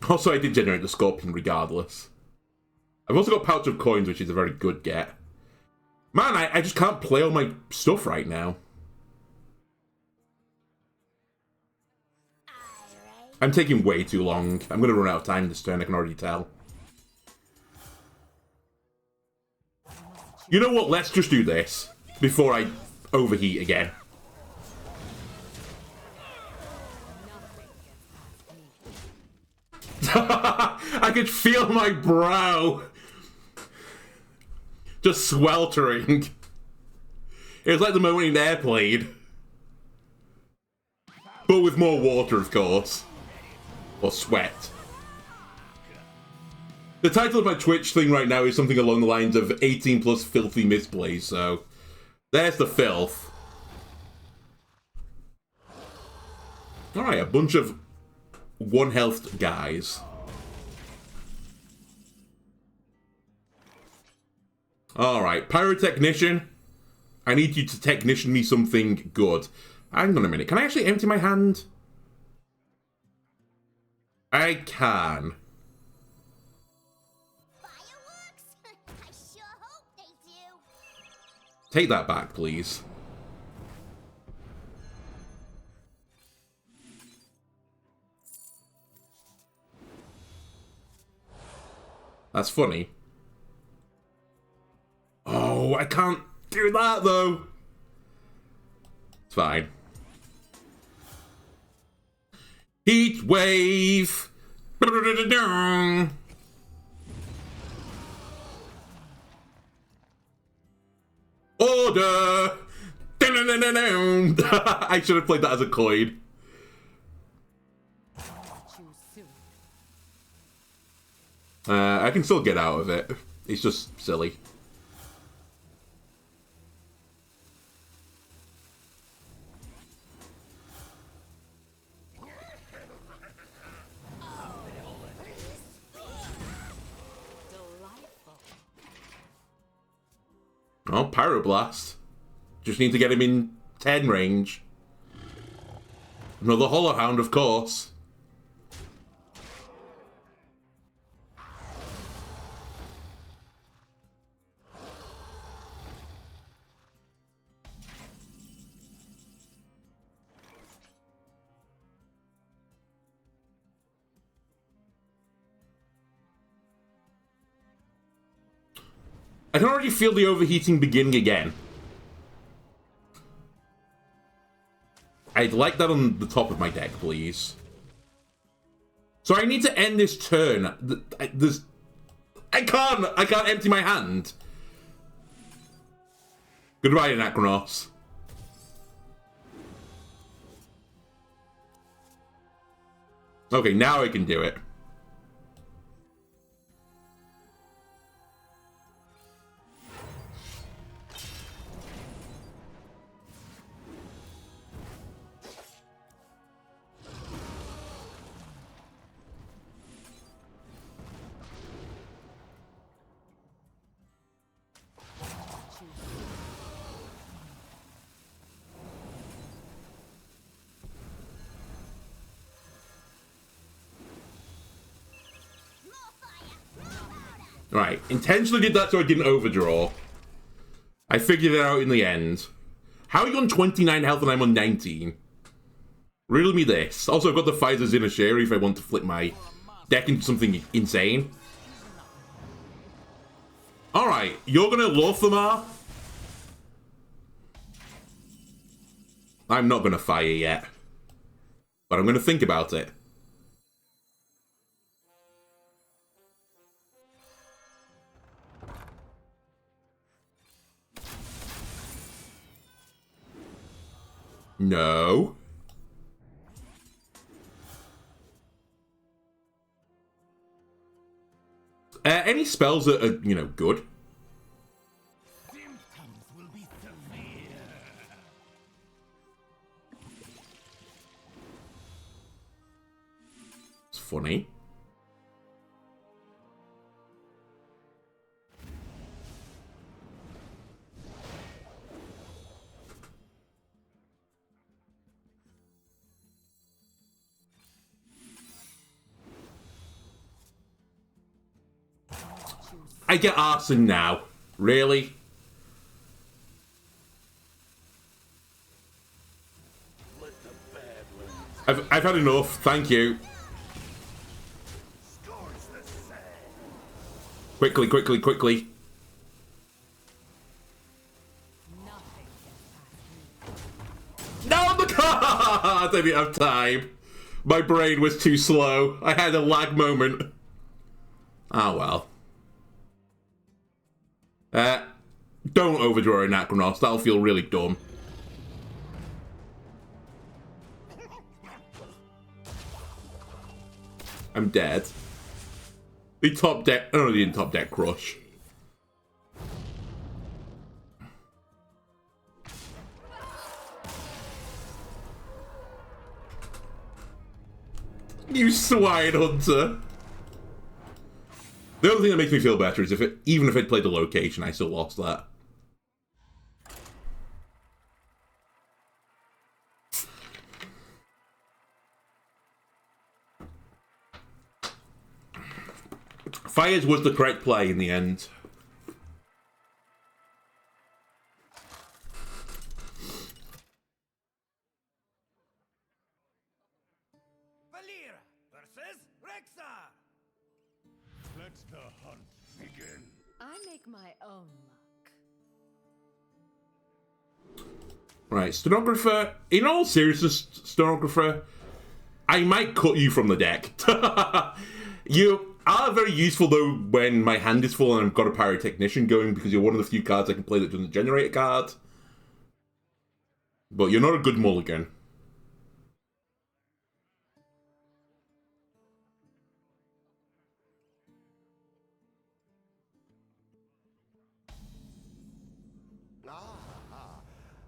S1: Also, I did generate the Scorpion regardless. I've also got Pouch of Coins, which is a very good get. Man, I just can't play all my stuff right now. I'm taking way too long. I'm going to run out of time this turn, I can already tell. You know what? Let's just do this before I overheat again. I could feel my brow just sweltering. It was like the moment in Airplane. But with more water, of course. Or sweat. The title of my Twitch thing right now is something along the lines of 18 plus filthy misplays, so there's the filth. Alright, a bunch of 1 health guys. Alright, pyrotechnician. I need you to technician me something good. Hang on a minute. Can I actually empty my hand? I can.
S2: Fireworks? I sure hope they do.
S1: Take that back, please. That's funny. Oh, I can't do that, though. It's fine. Heat wave. Order. I should have played that as a coin. I can still get out of it. It's just silly. Oh, Pyroblast. Just need to get him in 10 range. Another Hollow Hound, of course. I can already feel the overheating beginning again. I'd like that on the top of my deck, please. So I need to end this turn. I can't empty my hand. Goodbye, Anachronos. Okay, now I can do it. Right, intentionally did that so I didn't overdraw. I figured it out in the end. How are you on 29 health and I'm on 19? Riddle me this. Also, I've got the Pfizer's Inner Share if I want to flip my deck into something insane. Alright, you're gonna Lothamar? I'm not gonna fire yet. But I'm gonna think about it. No. Any spells that are, you know, good?
S3: Symptoms will be severe.
S1: It's funny. I get arson now. Really?
S3: Let the bad ones
S1: I've had enough. Thank you.
S3: scorch the sand.
S1: Quickly, quickly, quickly. No, the card! I didn't have time. My brain was too slow. I had a lag moment. Ah, well. Don't overdraw Anachronos. That'll feel really dumb. I'm dead. The top deck... Oh, no, they didn't top deck Crush. You swine hunter. The only thing that makes me feel better is even if I'd played the location, I still lost that. Fires was the correct play in the end.
S3: Valera versus Rexar.
S6: Let the hunt begin.
S4: I make my own luck.
S1: Right, Stenographer. In all seriousness, Stenographer, I might cut you from the deck. You are very useful, though, when my hand is full and I've got a Pyrotechnician going, because you're one of the few cards I can play that doesn't generate a card. But you're not a good mulligan.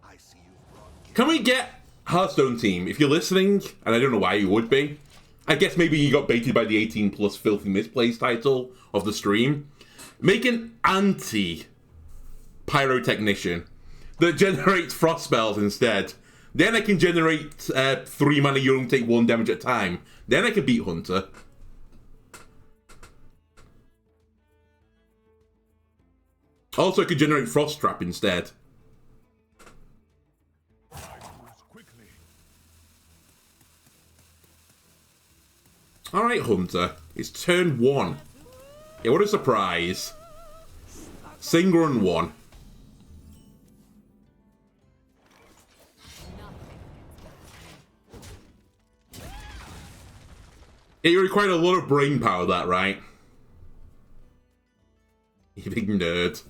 S3: I see you've brought
S1: Can we get Hearthstone team, if you're listening, and I don't know why you would be, I guess maybe you got baited by the 18 plus filthy misplays title of the stream, make an anti-pyrotechnician that generates frost spells instead. Then I can generate 3 mana, you only take 1 damage at a time. Then I can beat Hunter. Also, I could generate Frost Trap instead.
S6: Quickly.
S1: Alright, Hunter. It's turn 1. Yeah, what a surprise. Sing run 1. It required a lot of brain power, that, right? You big nerd.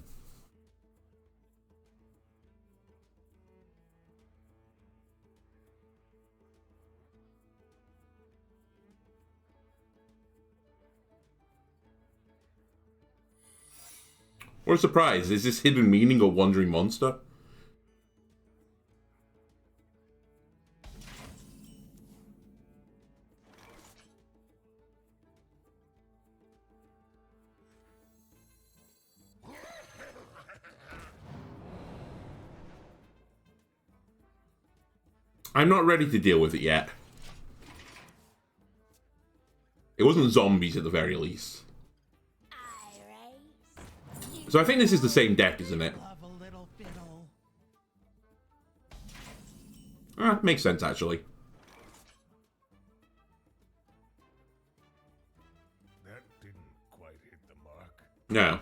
S1: What a surprise. Is this hidden meaning or wandering monster? I'm not ready to deal with it yet. It wasn't zombies at the very least. So I think this is the same deck, isn't it? Makes sense, actually.
S6: That didn't quite hit the mark.
S1: No.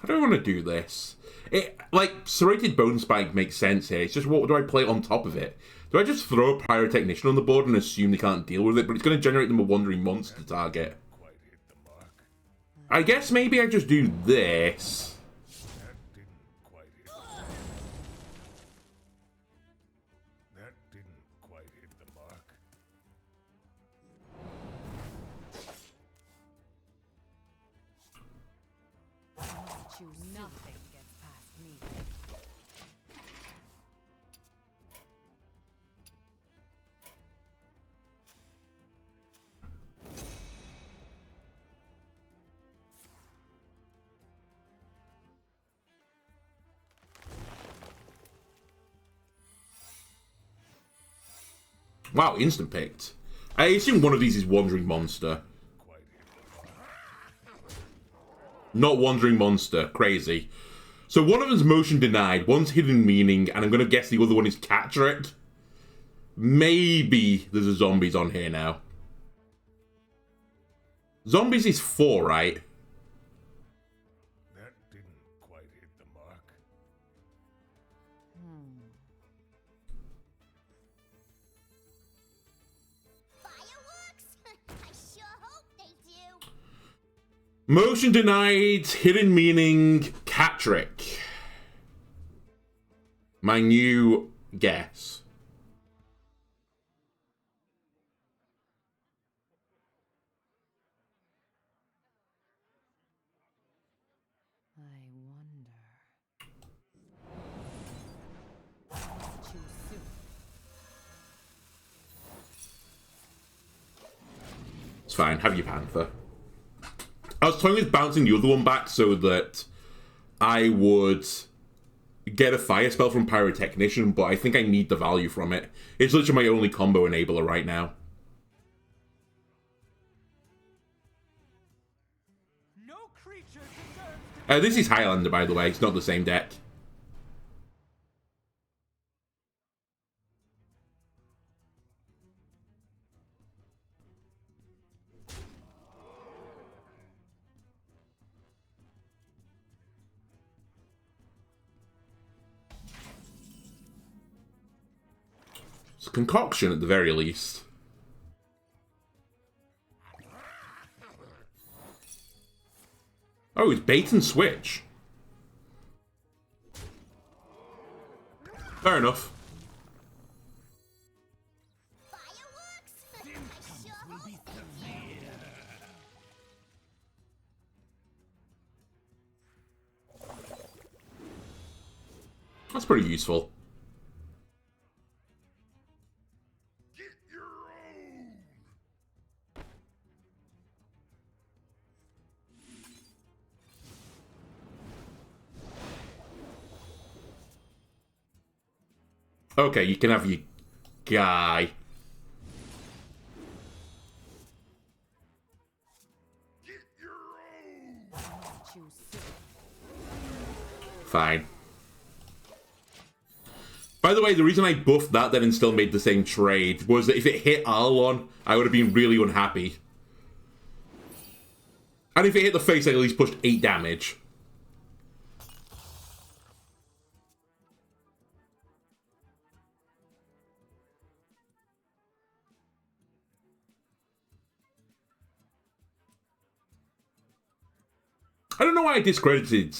S1: I don't want to do this. Like, Serrated Bone Spike makes sense here. It's just, what do I play on top of it? Do I just throw a Pyrotechnician on the board and assume they can't deal with it? But it's going to generate them a Wandering Monster target.
S6: Quite hit the mark.
S1: I guess maybe I just do this.
S6: That didn't quite hit the mark. That didn't quite hit the mark.
S4: Nothing gets past me.
S1: Wow, instant picked. I assume one of these is Wandering Monster.
S6: Quite hit the mark.
S1: Not Wandering Monster. Crazy. So one of them's motion denied, one's hidden meaning, and I'm going to guess the other one is capture it. Maybe there's a zombies on here now. Zombies is 4, right?
S6: That didn't quite hit the mark.
S2: Fireworks? I sure hope they do.
S1: Motion denied, hidden meaning, Catrick. My new guess.
S4: I wonder. Too soon.
S1: It's fine. Have your Panther. I was toying with bouncing the other one back so that I would get a fire spell from Pyrotechnician, but I think I need the value from it. It's literally my only combo enabler right now.
S5: No creature deserves
S1: This is Highlander, by the way. It's not the same deck. It's a concoction at the very least. Oh, it's bait and switch. Fair enough.
S2: Fireworks? I sure hope they do.
S1: That's pretty useful.
S3: Get your own.
S1: Okay, you can have your guy.
S3: Get your own.
S1: Fine. By the way, the reason I buffed that then and still made the same trade was that if it hit Arlon, I would have been really unhappy. And if it hit the face, I at least pushed 8 damage. I don't know why I discredited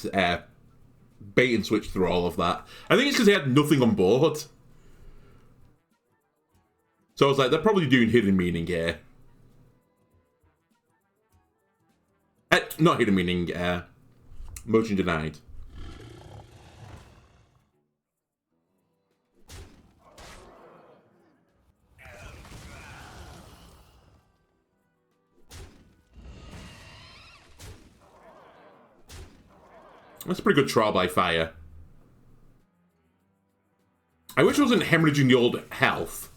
S1: bait and switch through all of that. I think it's because they had nothing on board. So I was like, they're probably doing hidden meaning here. Not hidden meaning, motion denied. That's a pretty good trial by fire. I wish I wasn't hemorrhaging the old health.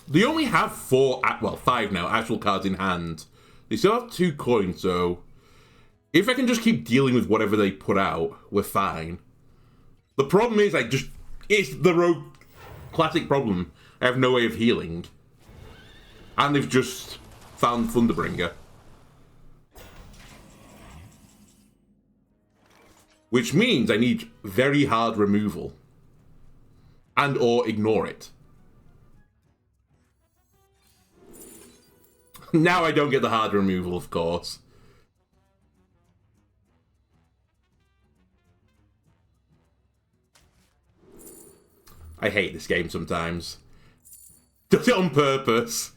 S1: They only have 4, well, 5 now, actual cards in hand. They still have 2 coins, so if I can just keep dealing with whatever they put out, we're fine. The problem is, it's the rogue classic problem. I have no way of healing. And they've just found Thunderbringer. Which means I need very hard removal. And or ignore it. Now I don't get the hard removal, of course. I hate this game sometimes. Does it on purpose.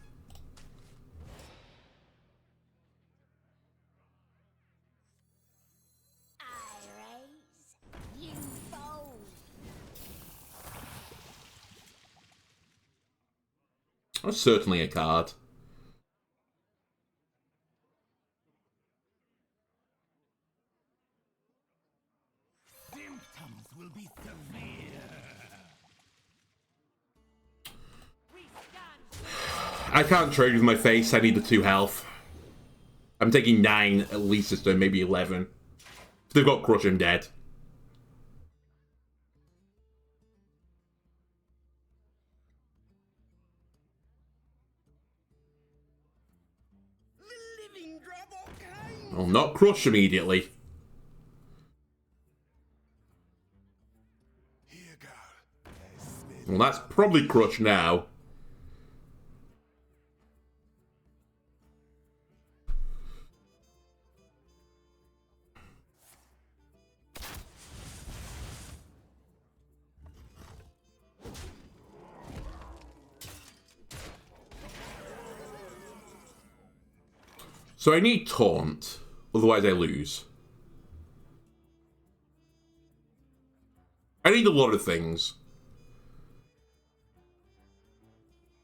S2: I raise, you fold.
S1: That's certainly a card.
S3: Symptoms will be severe.
S1: I can't trade with my face. I need the 2 health. I'm taking 9 at least this turn, maybe 11. If they've got Crush, I'm dead.
S5: the living drop arcane.
S1: I'll not Crush immediately.
S3: Here, girl.
S1: Well, that's probably Crush now. So I need taunt, otherwise I lose. I need a lot of things.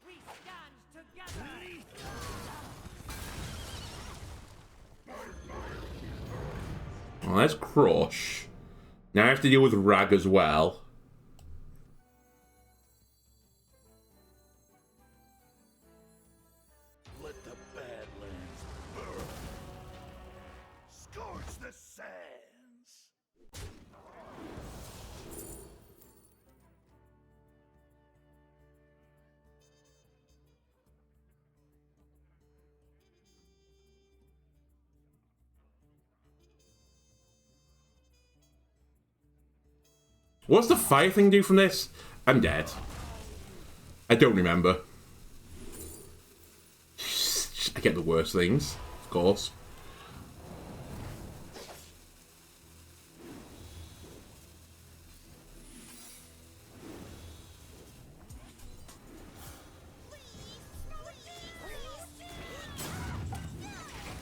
S4: We stand together.
S1: Well, that's Crush. Now I have to deal with Rag as well.
S3: Let the Badlands burn. Scorch the sands.
S1: What's the fire thing do from this? I'm dead. I don't remember. I get the worst things, of course.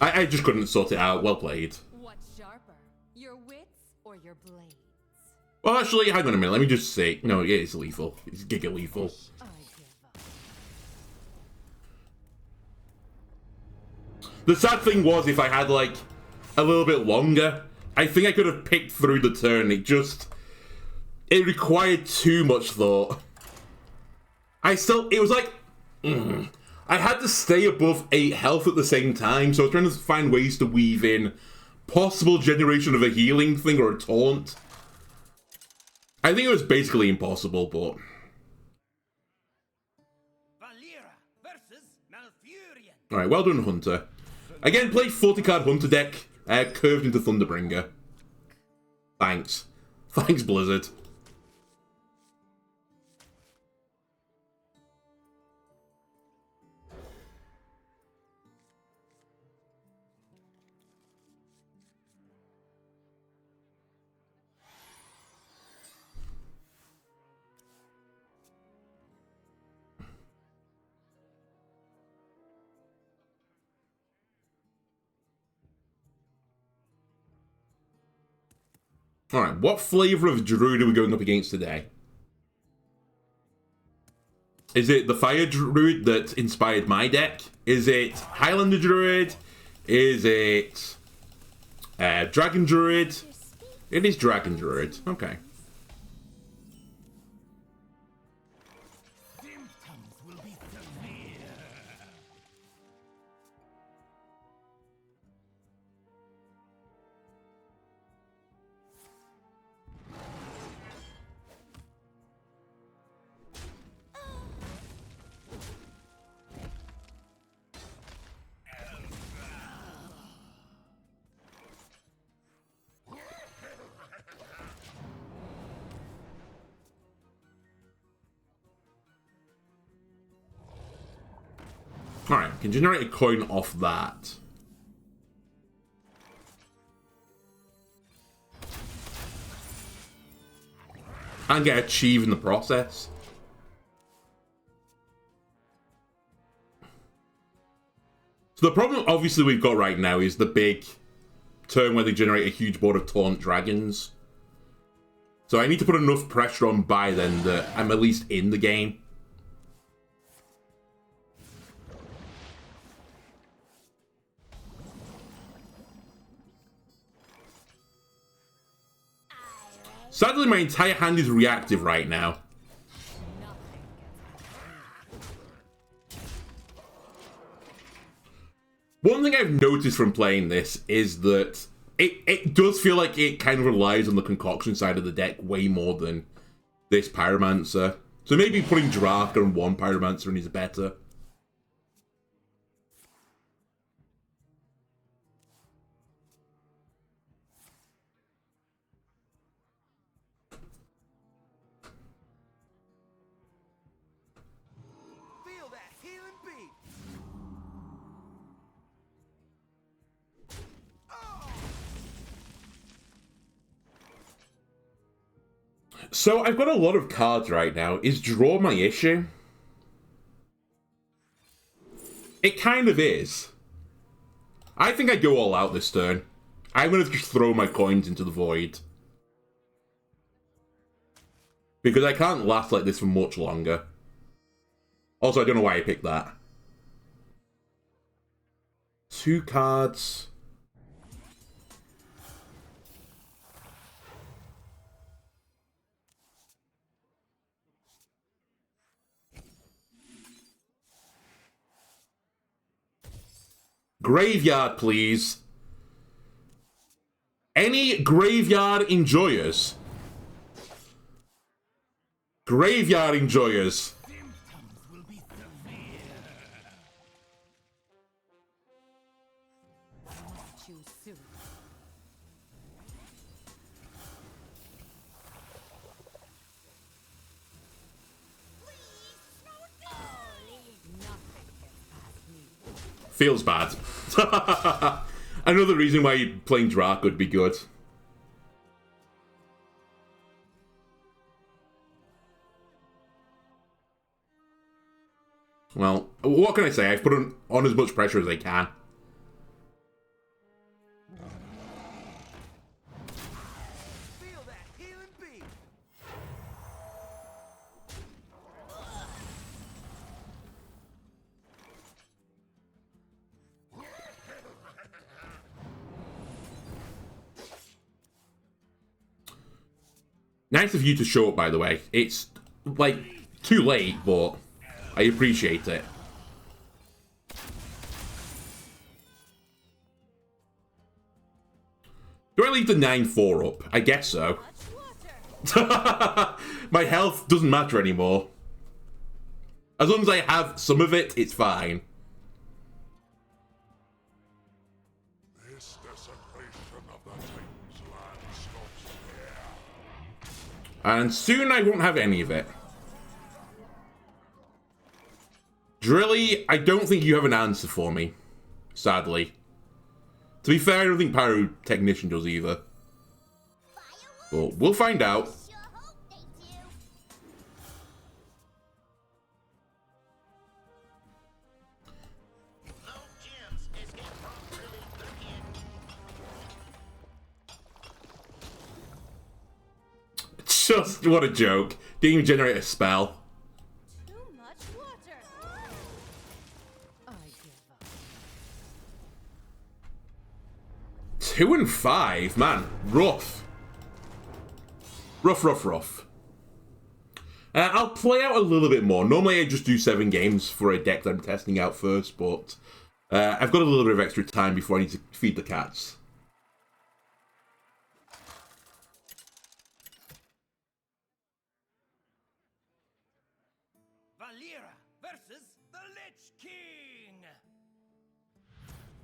S1: I just couldn't sort it out. Well played.
S4: What's sharper, your wits or your blades?
S1: Well, actually, hang on a minute. Let me just see. No, it is lethal. It's giga lethal.
S4: I give up.
S1: The sad thing was, if I had, like, a little bit longer, I think I could have picked through the turn. It required too much thought. It was like, I had to stay above 8 health at the same time, so I was trying to find ways to weave in possible generation of a healing thing or a taunt. I think it was basically impossible, but...
S5: Valera versus Malfurion.
S1: Alright, well done, Hunter. Again, play 40-card Hunter deck, curved into Thunderbringer. Thanks. Thanks, Blizzard. Alright, what flavour of Druid are we going up against today? Is it the Fire Druid that inspired my deck? Is it Highlander Druid? Is it Dragon Druid? It is Dragon Druid. Okay.
S3: Symptoms will be severe.
S1: Alright, can generate a coin off that. And get achieved in the process. So the problem obviously we've got right now is the big turn where they generate a huge board of taunt dragons. So I need to put enough pressure on by then that I'm at least in the game. Sadly, my entire hand is reactive right now. One thing I've noticed from playing this is that it does feel like it kind of relies on the concoction side of the deck way more than this Pyromancer. So maybe putting Draka and one Pyromancer in is better.
S5: Feel that healing beat.
S1: So I've got a lot of cards right now. Is draw my issue? It kind of is. I think I go all out this turn. I'm going to just throw my coins into the void. Because I can't last like this for much longer. Also, I don't know why I picked that. 2 cards. Graveyard, please. Any graveyard enjoyers? Graveyard enjoyers.
S4: Choose soon.
S1: Feels bad. Another reason why playing Drak would be good. Well, what can I say? I've put on as much pressure as I can.
S5: Feel that healing beat.
S1: Nice of you to show up, by the way. It's, like, too late, but I appreciate it. Do I leave the 9-4 up? I guess so. My health doesn't matter anymore. As long as I have some of it, it's fine.
S6: This desecration of the Titan's land stops here.
S1: And soon I won't have any of it. Drilly, I don't think you have an answer for me. Sadly. To be fair, I don't think Pyrotechnician does either. But we'll find out.
S2: Sure hope they do.
S1: Just, what a joke. Didn't even generate a spell.
S4: Too much water. I give up.
S1: 2 and 5, man. Rough. Rough. I'll play out a little bit more. Normally I just do 7 games for a deck that I'm testing out first, but I've got a little bit of extra time before I need to feed the cats.
S5: Valera versus the Lich King.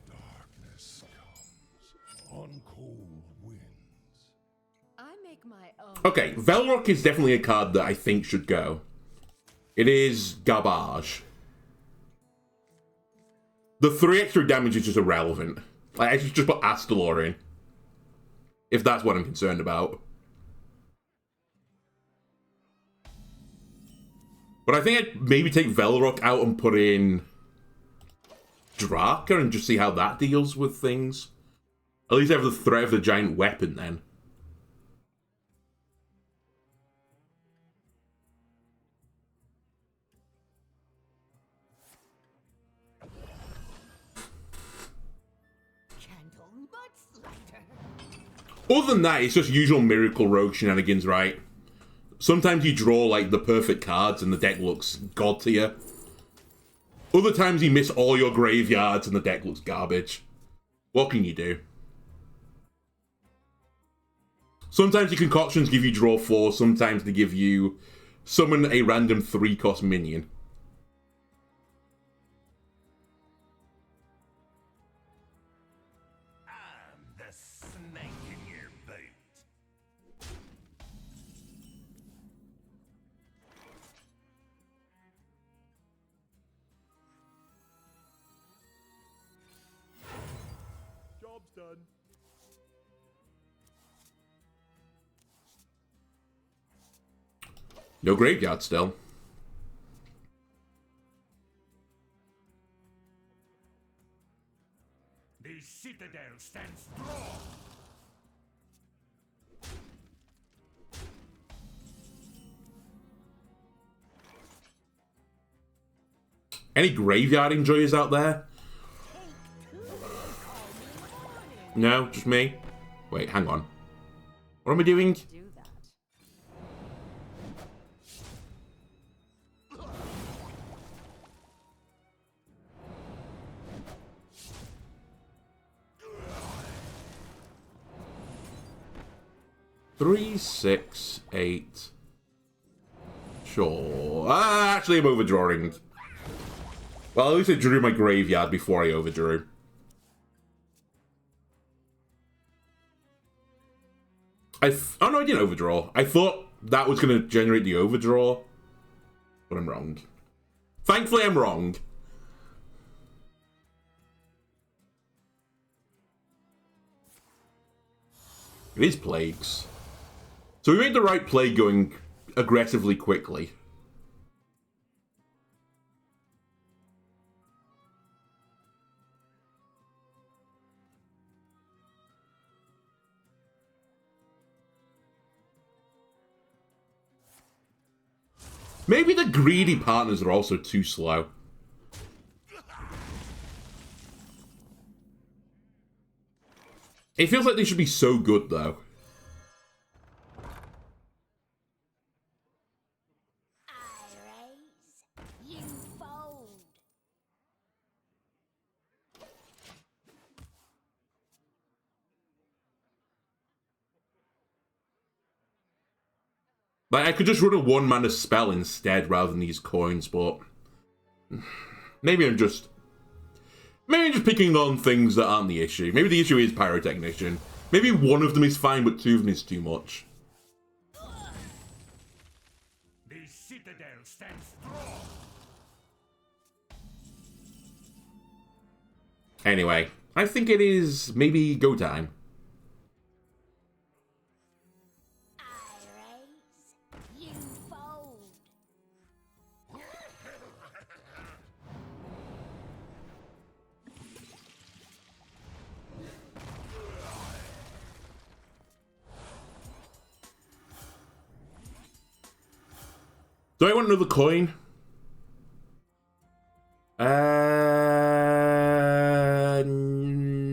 S6: Darkness comes on cold winds.
S4: I make my own.
S1: Okay, Velrock is definitely a card that I think should go. It is garbage. The 3 extra damage is just irrelevant. Like, I should just put Astalor in. If that's what I'm concerned about. But I think I'd maybe take Velrock out and put in Draka and just see how that deals with things. At least I have the threat of the giant weapon then.
S2: Candle mudslider.
S1: Other than that, it's just usual Mirracle Rogue shenanigans, right? Sometimes you draw, like, the perfect cards and the deck looks god tier. Other times you miss all your graveyards and the deck looks garbage. What can you do? Sometimes your concoctions give you draw 4, sometimes they give you summon a random 3-cost minion.
S3: I'm the snake in your boot.
S5: Job's done.
S1: No graveyard still.
S3: The
S1: Any graveyard enjoyers out there? No, just me? Wait, hang on. What am I doing?
S4: Do that.
S1: 3, 6, 8. Sure. Actually, I'm overdrawing. Well, at least I drew my graveyard before I overdrew. Oh no, I didn't overdraw. I thought that was going to generate the overdraw. But I'm wrong. Thankfully, I'm wrong. It is plagues. So we made the right play going aggressively quickly. Maybe the greedy partners are also too slow. It feels like they should be so good, though.
S2: I raise, you fold.
S1: Like, I could just run a one-mana spell instead rather than these coins, but... Maybe I'm just picking on things that aren't the issue. Maybe the issue is pyrotechnician. Maybe one of them is fine, but two of them is too much.
S6: The citadel stands strong.
S1: Anyway, I think it is maybe go time.
S2: I raise, you fold.
S1: Do I want another coin?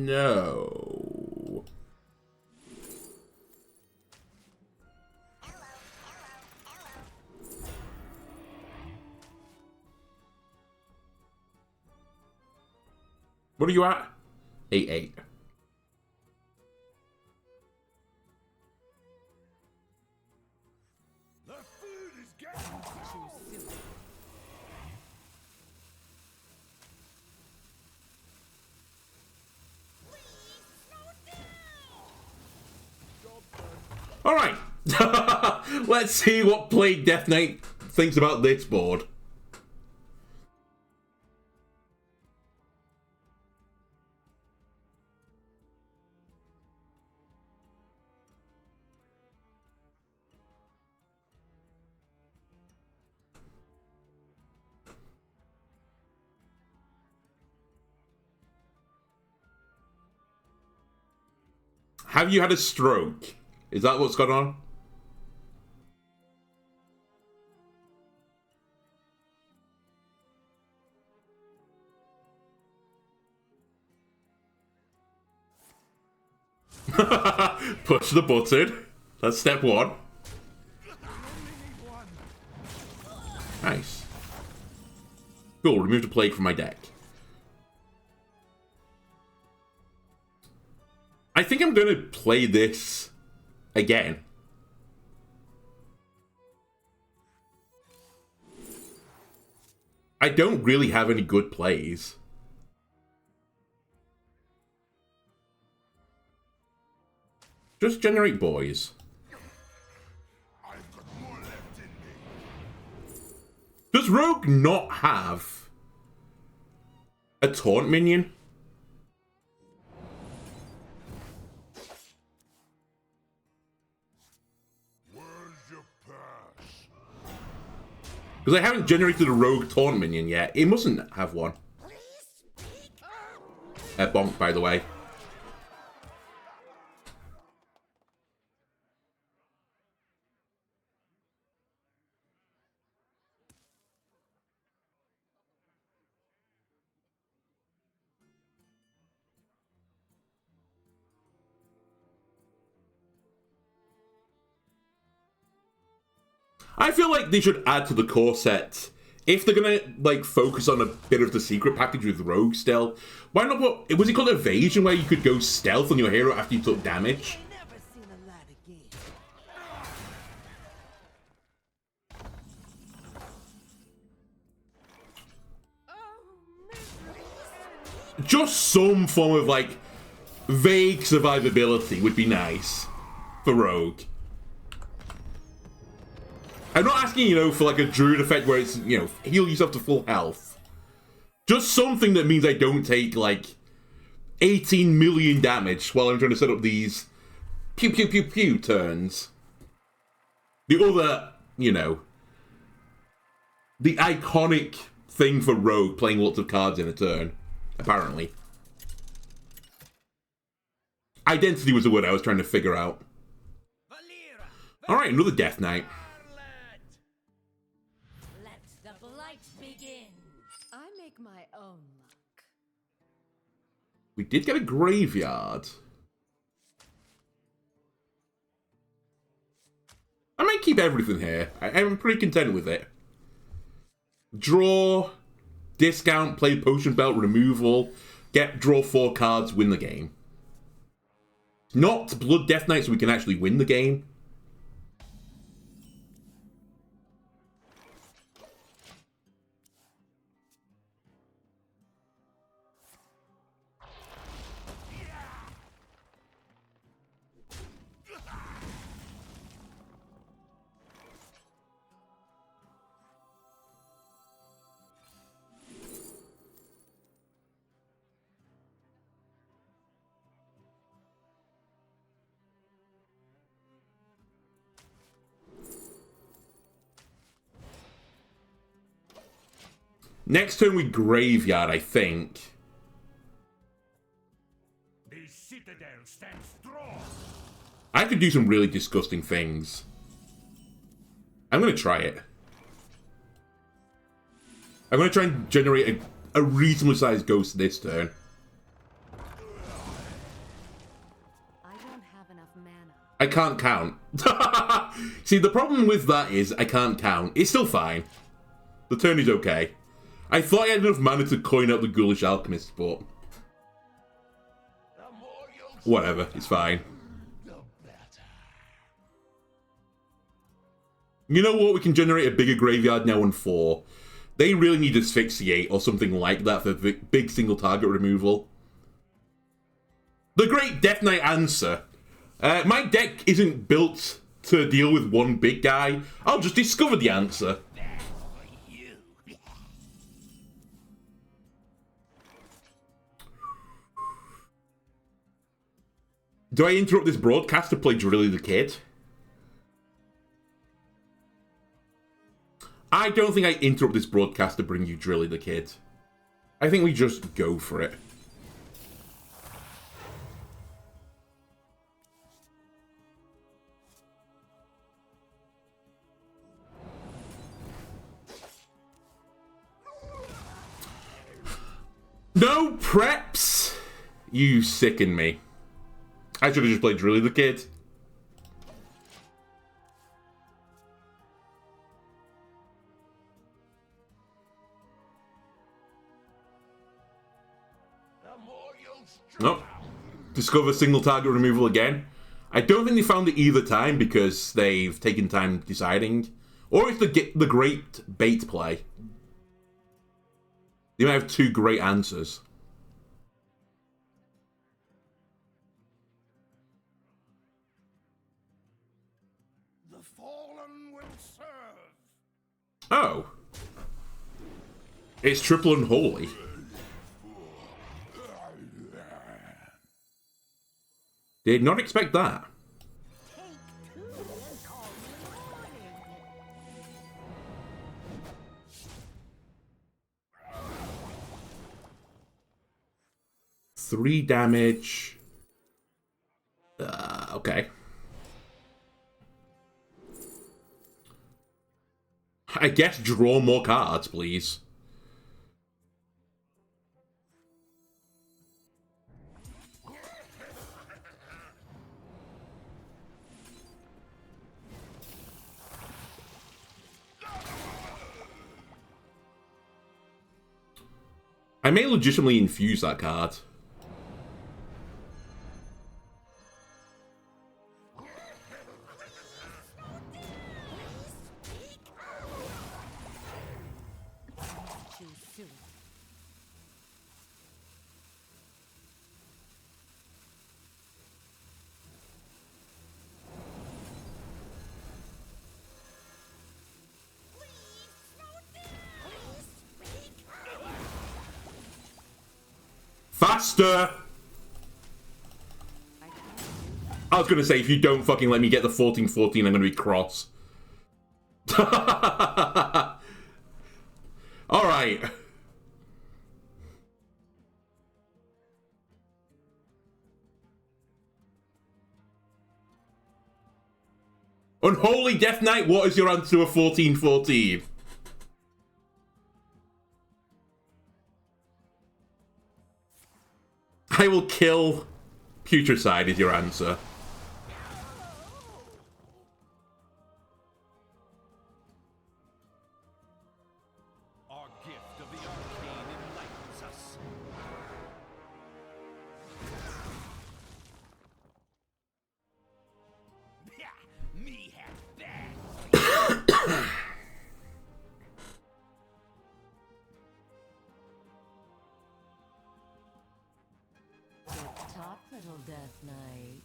S1: No. What are you at? 8-8.
S3: The food is getting cold.
S1: All right. Let's see what Plague Death Knight thinks about this board. Have you had a stroke? Is that what's going on? Push the button. That's step one. Nice. Cool, remove the plague from my deck. I think I'm going to play this again. I don't really have any good plays. Just generate boys.
S3: I've got more left in me.
S1: Does Rogue not have a taunt minion?
S3: Where's your purse?
S1: Because I haven't generated a Rogue taunt minion yet. It mustn't have one.
S2: Please speak up.
S1: Bonk, by the way. I feel like they should add to the core set. If they're gonna like focus on a bit of the secret package with Rogue still, why not put, was it called Evasion, where you could go stealth on your hero after you took damage?
S5: Never seen a light again.
S1: Just some form of like vague survivability would be nice for Rogue. I'm not asking, you know, for like a druid effect where it's, you know, heal yourself to full health. Just something that means I don't take like 18 million damage while I'm trying to set up these pew pew pew pew turns. The other, you know, the iconic thing for Rogue, playing lots of cards in a turn, apparently. Identity was the word I was trying to figure out. Alright, another Death Knight.
S4: Let the blight begin. I make my own luck.
S1: We did get a graveyard. I might keep everything here. I'm pretty content with it. Draw, discount, play potion belt, removal, draw 4 cards, win the game. Not Blood Death Knight so we can actually win the game. Next turn we graveyard, I think.
S6: The citadel stands strong.
S1: I could do some really disgusting things. I'm gonna try it. I'm gonna try and generate a reasonably sized ghost this turn.
S4: I don't have enough mana.
S1: I can't count. See, the problem with that is I can't count. It's still fine. The turn is okay. I thought I had enough mana to coin out the Ghoulish Alchemist, but whatever, it's fine. You know what? We can generate a bigger graveyard now on 4. They really need Asphyxiate or something like that for big single target removal. The great Death Knight answer. My deck isn't built to deal with one big guy. I'll just discover the answer. Do I interrupt this broadcast to play Drilly the Kid? I don't think I interrupt this broadcast to bring you Drilly the Kid. I think we just go for it. No preps! You sicken me. I should have just played Drilly the Kid. Nope. Discover single target removal again. I don't think they found it either time because they've taken time deciding. Or it's the great bait play. They might have 2 great answers.
S6: The fallen will serve.
S1: Oh. It's triple unholy. Did not expect that.
S2: Take 2 and call me morning.
S1: 3 damage. Okay. I guess draw more cards, please. I may legitimately infuse that card.
S4: Too soon.
S1: Faster! I was gonna say, if you don't fucking let me get the 14-14, I'm gonna be cross. Alright. Unholy Death Knight, what is your answer to a 14-14? I will kill Putricide is your answer.
S3: Our gift of the arcane enlightens us. Me have that.
S4: Top little Death Knight.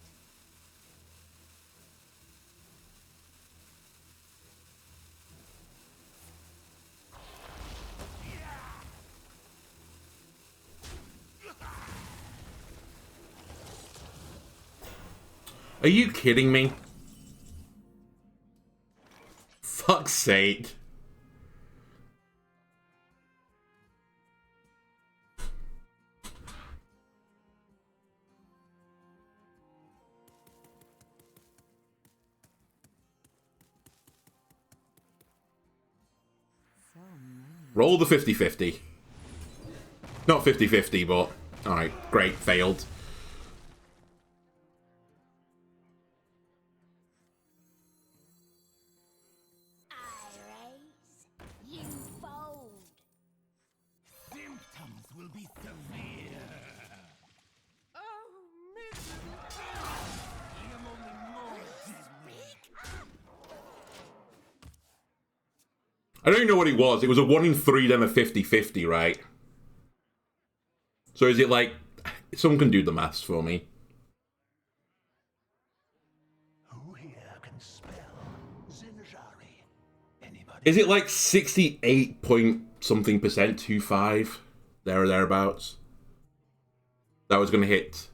S1: Are you kidding me? Fuck's sake.
S4: So many.
S1: Roll the 50-50. Not 50-50, but... Alright, great, failed.
S2: I raise, you fold.
S3: Symptoms will be severe.
S5: Oh, miserable.
S3: I am only more
S1: I don't even know what it was. It was a 1 in 3, then a 50-50, right? So is it like... Someone can do the maths for me.
S3: Who here can spell Zinjari? Anybody?
S1: Is it like 68 point something percent, 25? There or thereabouts? That was gonna hit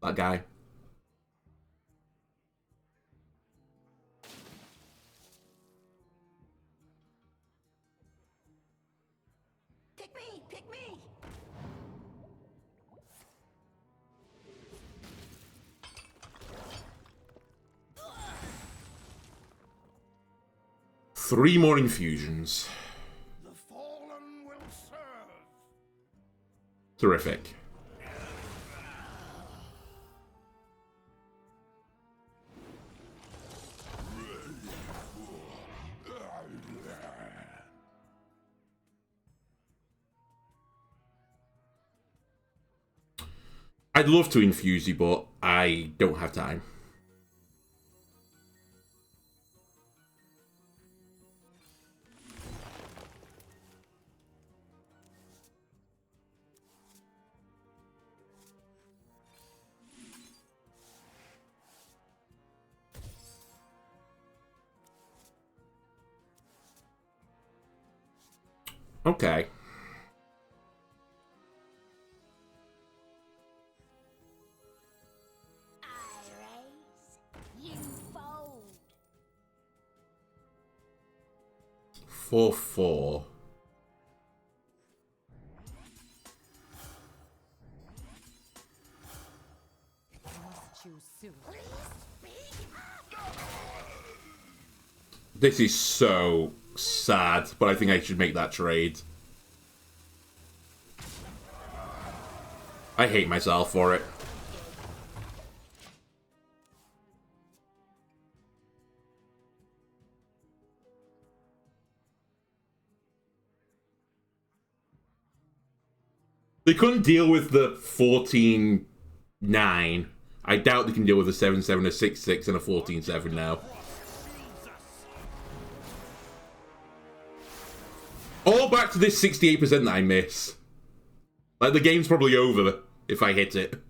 S1: that guy.
S2: Pick me, pick me.
S1: Three more infusions.
S3: The fallen will serve.
S1: Terrific. I'd love to infuse you, but I don't have time. Okay.
S2: I raise, you fold.
S1: 4-4.
S4: Must choose soon.
S1: This is so sad, but I think I should make that trade. I hate myself for it. They couldn't deal with the 14-9. I doubt they can deal with a 7-7, a 6-6, and a 14-7 now. All back to this 68% that I miss. Like, the game's probably over if I hit it.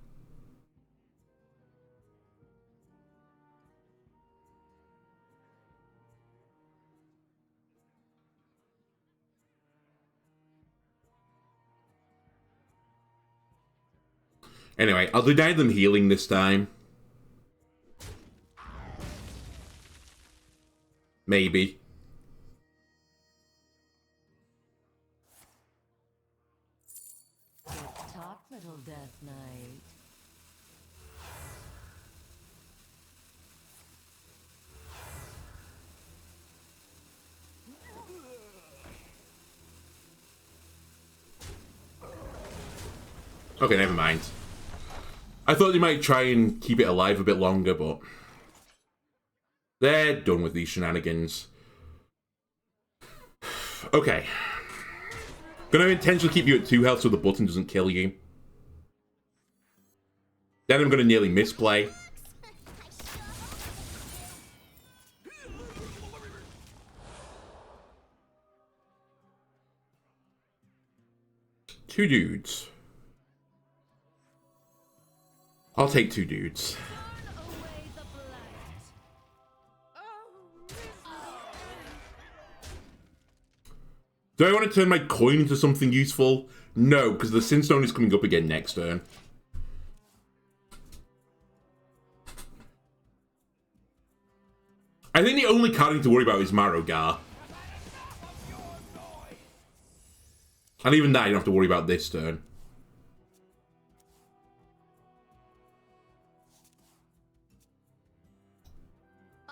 S1: Anyway, I'll deny them healing this time. Maybe.
S4: Talk, little Death Knight.
S1: Okay, never mind. I thought they might try and keep it alive a bit longer, but they're done with these shenanigans. Okay. Gonna intentionally keep you at 2 health so the button doesn't kill you. Then I'm gonna nearly misplay. Two dudes. I'll take 2 dudes. Do I want to turn my coin into something useful? No, because the Sinstone is coming up again next turn. I think the only card I need to worry about is Mirracle. And even that, you don't have to worry about this turn.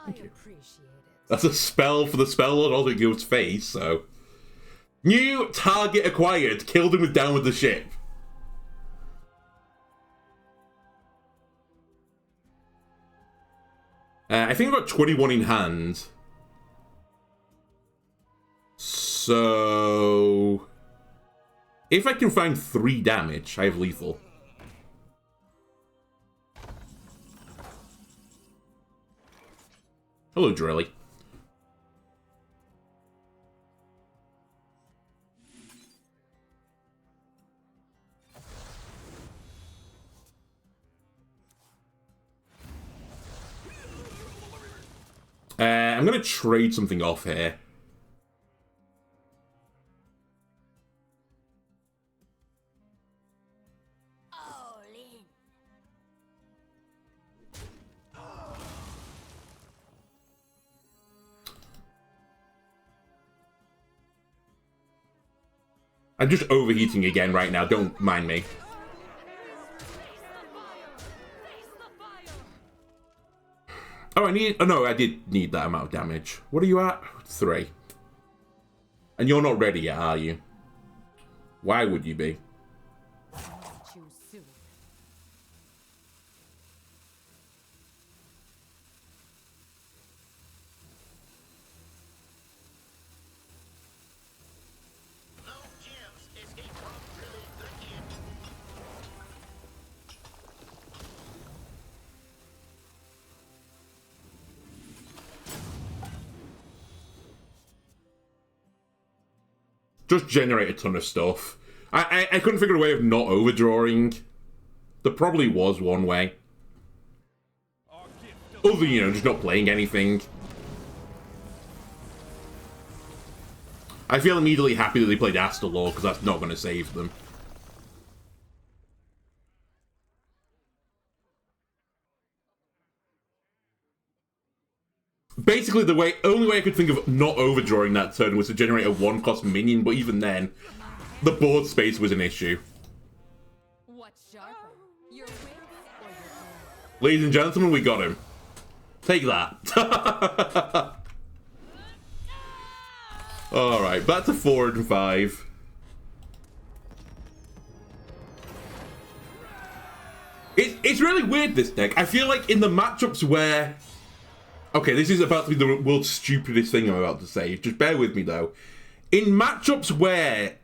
S4: I appreciate it.
S1: That's a spell for the spell lord holding Guild's face, so. New target acquired. Killed him with down with the ship. I think I've got 21 in hand. So. If I can find 3 damage, I have lethal. Hello, Drilly. I'm going to trade something off here. I'm just overheating again right now, don't mind me. Oh, oh no, I did need that amount of damage. What are you at? 3. And you're not ready yet, are you? Why would you be?
S4: Too soon.
S1: Just generate a ton of stuff. I couldn't figure a way of not overdrawing. There probably was one way. Other than, you know, just not playing anything. I feel immediately happy that they played Astalor, because that's not going to save them. Basically, the only way I could think of not overdrawing that turn was to generate a 1-cost minion, but even then, the board space was an issue.
S4: What's sharper? Your wits or your own?
S1: Ladies and gentlemen, we got him. Take that. Alright, back to 4 and 5. It's really weird, this deck. I feel like in the matchups where... Okay, this is about to be the world's stupidest thing I'm about to say. Just bear with me, though. In matchups where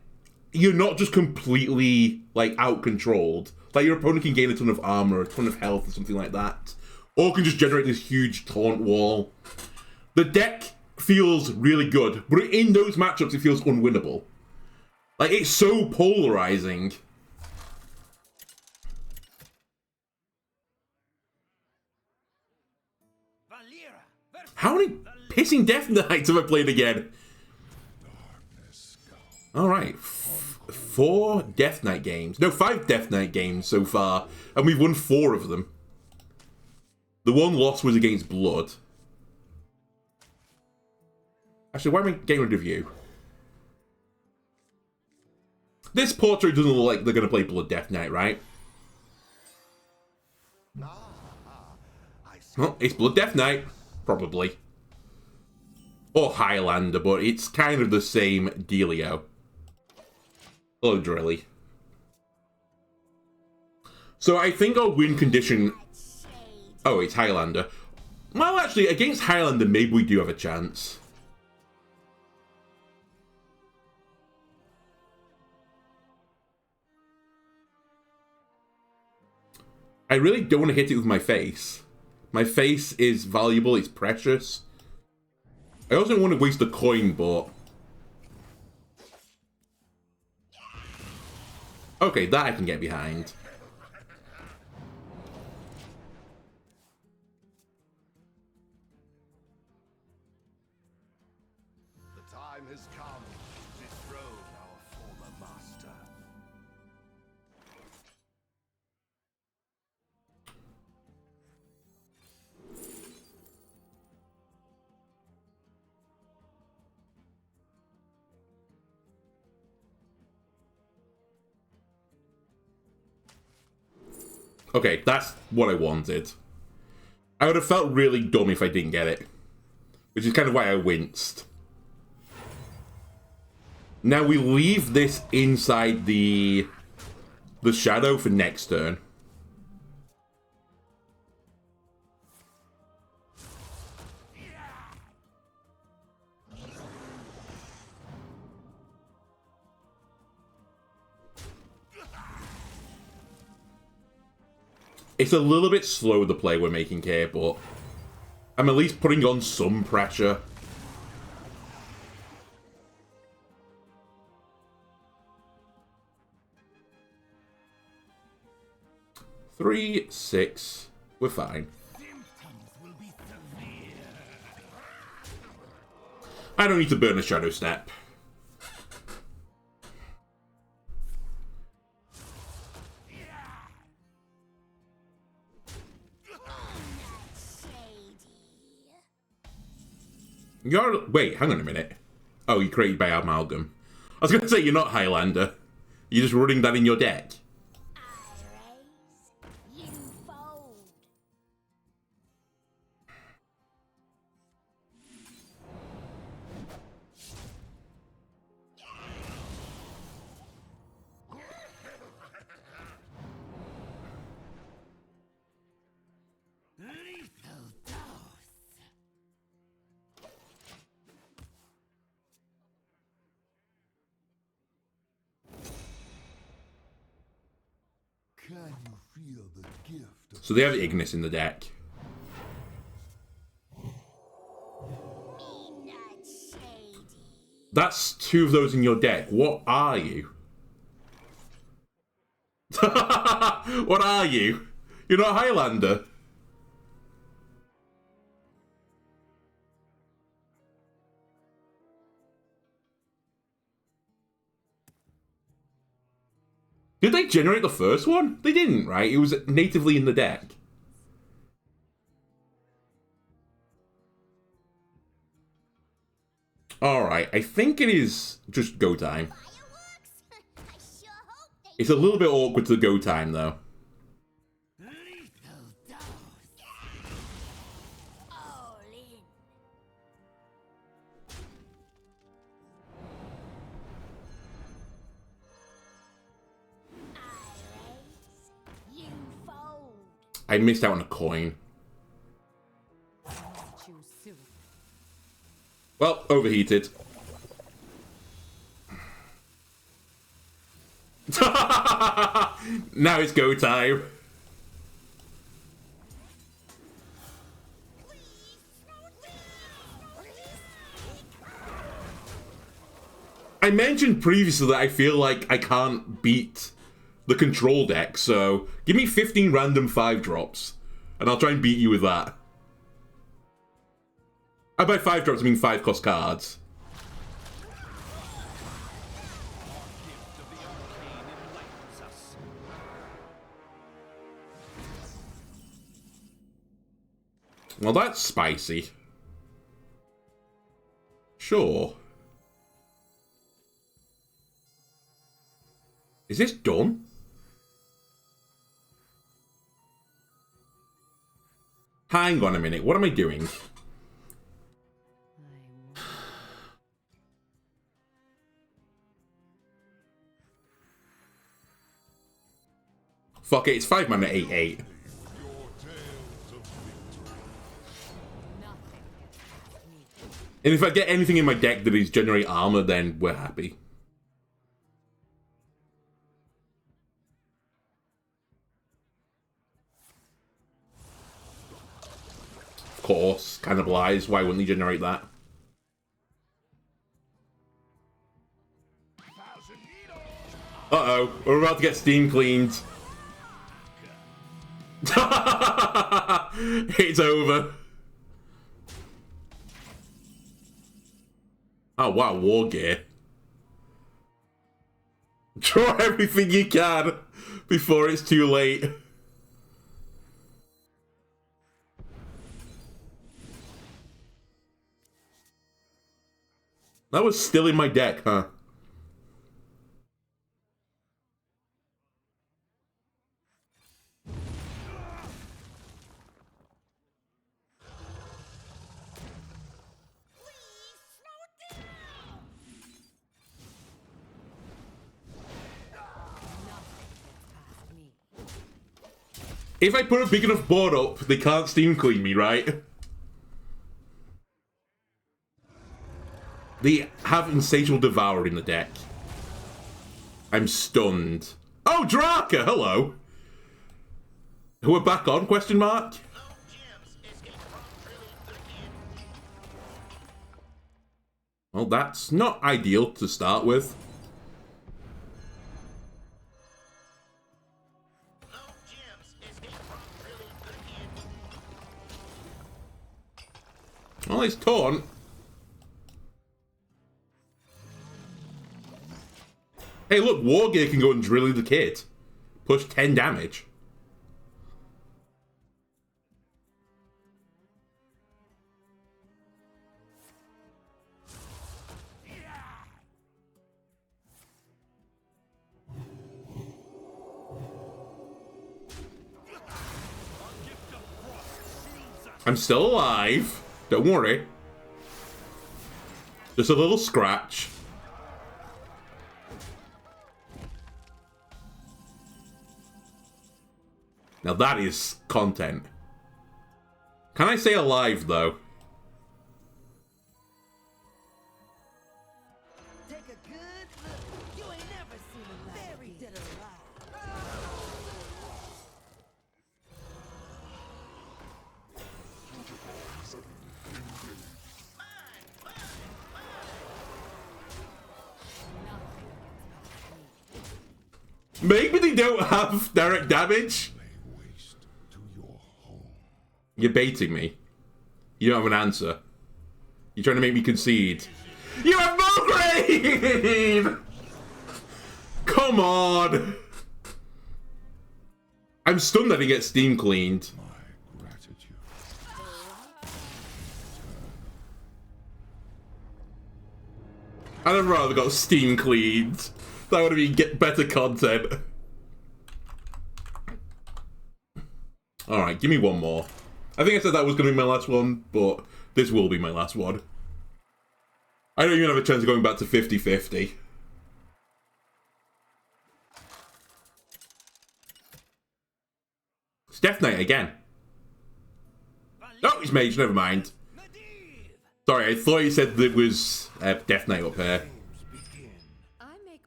S1: you're not just completely, like, out-controlled. Like, your opponent can gain a ton of armor, a ton of health, or something like that. Or can just generate this huge taunt wall. The deck feels really good, but in those matchups, it feels unwinnable. Like, it's so polarizing. How many pissing Death Knights have I played again? Alright. 4 Death Knight games. No, 5 Death Knight games so far. And we've won 4 of them. The one loss was against Blood. Actually, why am I getting rid of you? This portrait doesn't look like they're going to play Blood Death Knight, right? Well, it's Blood Death Knight. Probably. Or Highlander, but it's kind of the same dealio. Hello, Drilly. So I think our win condition... Oh, it's Highlander. Well, actually, against Highlander, maybe we do have a chance. I really don't want to hit it with my face. My face is valuable, it's precious. I also don't want to waste a coin, but... Okay, that I can get behind.
S3: The time has come to dethrone our former master.
S1: Okay, that's what I wanted. I would have felt really dumb if I didn't get it. Which is kind of why I winced. Now we leave this inside the shadow for next turn. It's a little bit slow, the play we're making here, but I'm at least putting on some pressure. Three, 6. We're fine. I don't need to burn a Shadow Step. Wait, hang on a minute. Oh, you created by Amalgam. I was going to say, you're not Highlander. You're just running that in your deck. So they have Ignis in the deck. That's 2 of those in your deck. What are you? What are you? You're not Highlander. Did they generate the first one? They didn't, right? It was natively in the deck. Alright, I think it is just go time. It's a little bit awkward to go time, though. I missed out on a coin. Well, overheated. Now it's go time. I mentioned previously that I feel like I can't beat the control deck, so give me 15 random 5-drops, and I'll try and beat you with that. I by 5-drops, I mean 5-cost cards. Well, that's spicy. Sure. Is this done? Hang on a minute, what am I doing? Fuck it, it's 5 mana 8/8. And if I get anything in my deck that is generate armor, then we're happy. Of course, cannibalize. Why wouldn't he generate that? Uh-oh, we're about to get steam cleaned. It's over. Oh wow, war gear. Draw everything you can before it's too late. That was still in my deck, huh? If I put a big enough board up, they can't steam clean me, right? They have Insatiable Devourer in the deck. I'm stunned. Oh, Draka, hello! We're back on, question mark? Well, that's not ideal to start with. Well, it's taunt. Hey, look, Wargear can go and drill the kid. Push 10 damage. I'm still alive. Don't worry. Just a little scratch. Now that is content. Can I say alive, though?
S5: Take a good look. You ain't never seen a very dead alive.
S1: Maybe they don't have direct damage. You're baiting me. You don't have an answer. You're trying to make me concede. You have no grade! Come on! I'm stunned that he gets steam cleaned. I'd have rather got steam cleaned. That would have been get better content. Alright, give me one more. I think I said that was going to be my last one, but this will be my last one. I don't even have a chance of going back to 50-50. It's Death Knight again. Oh, he's Mage, never mind. Sorry, I thought you said that it was Death Knight up here.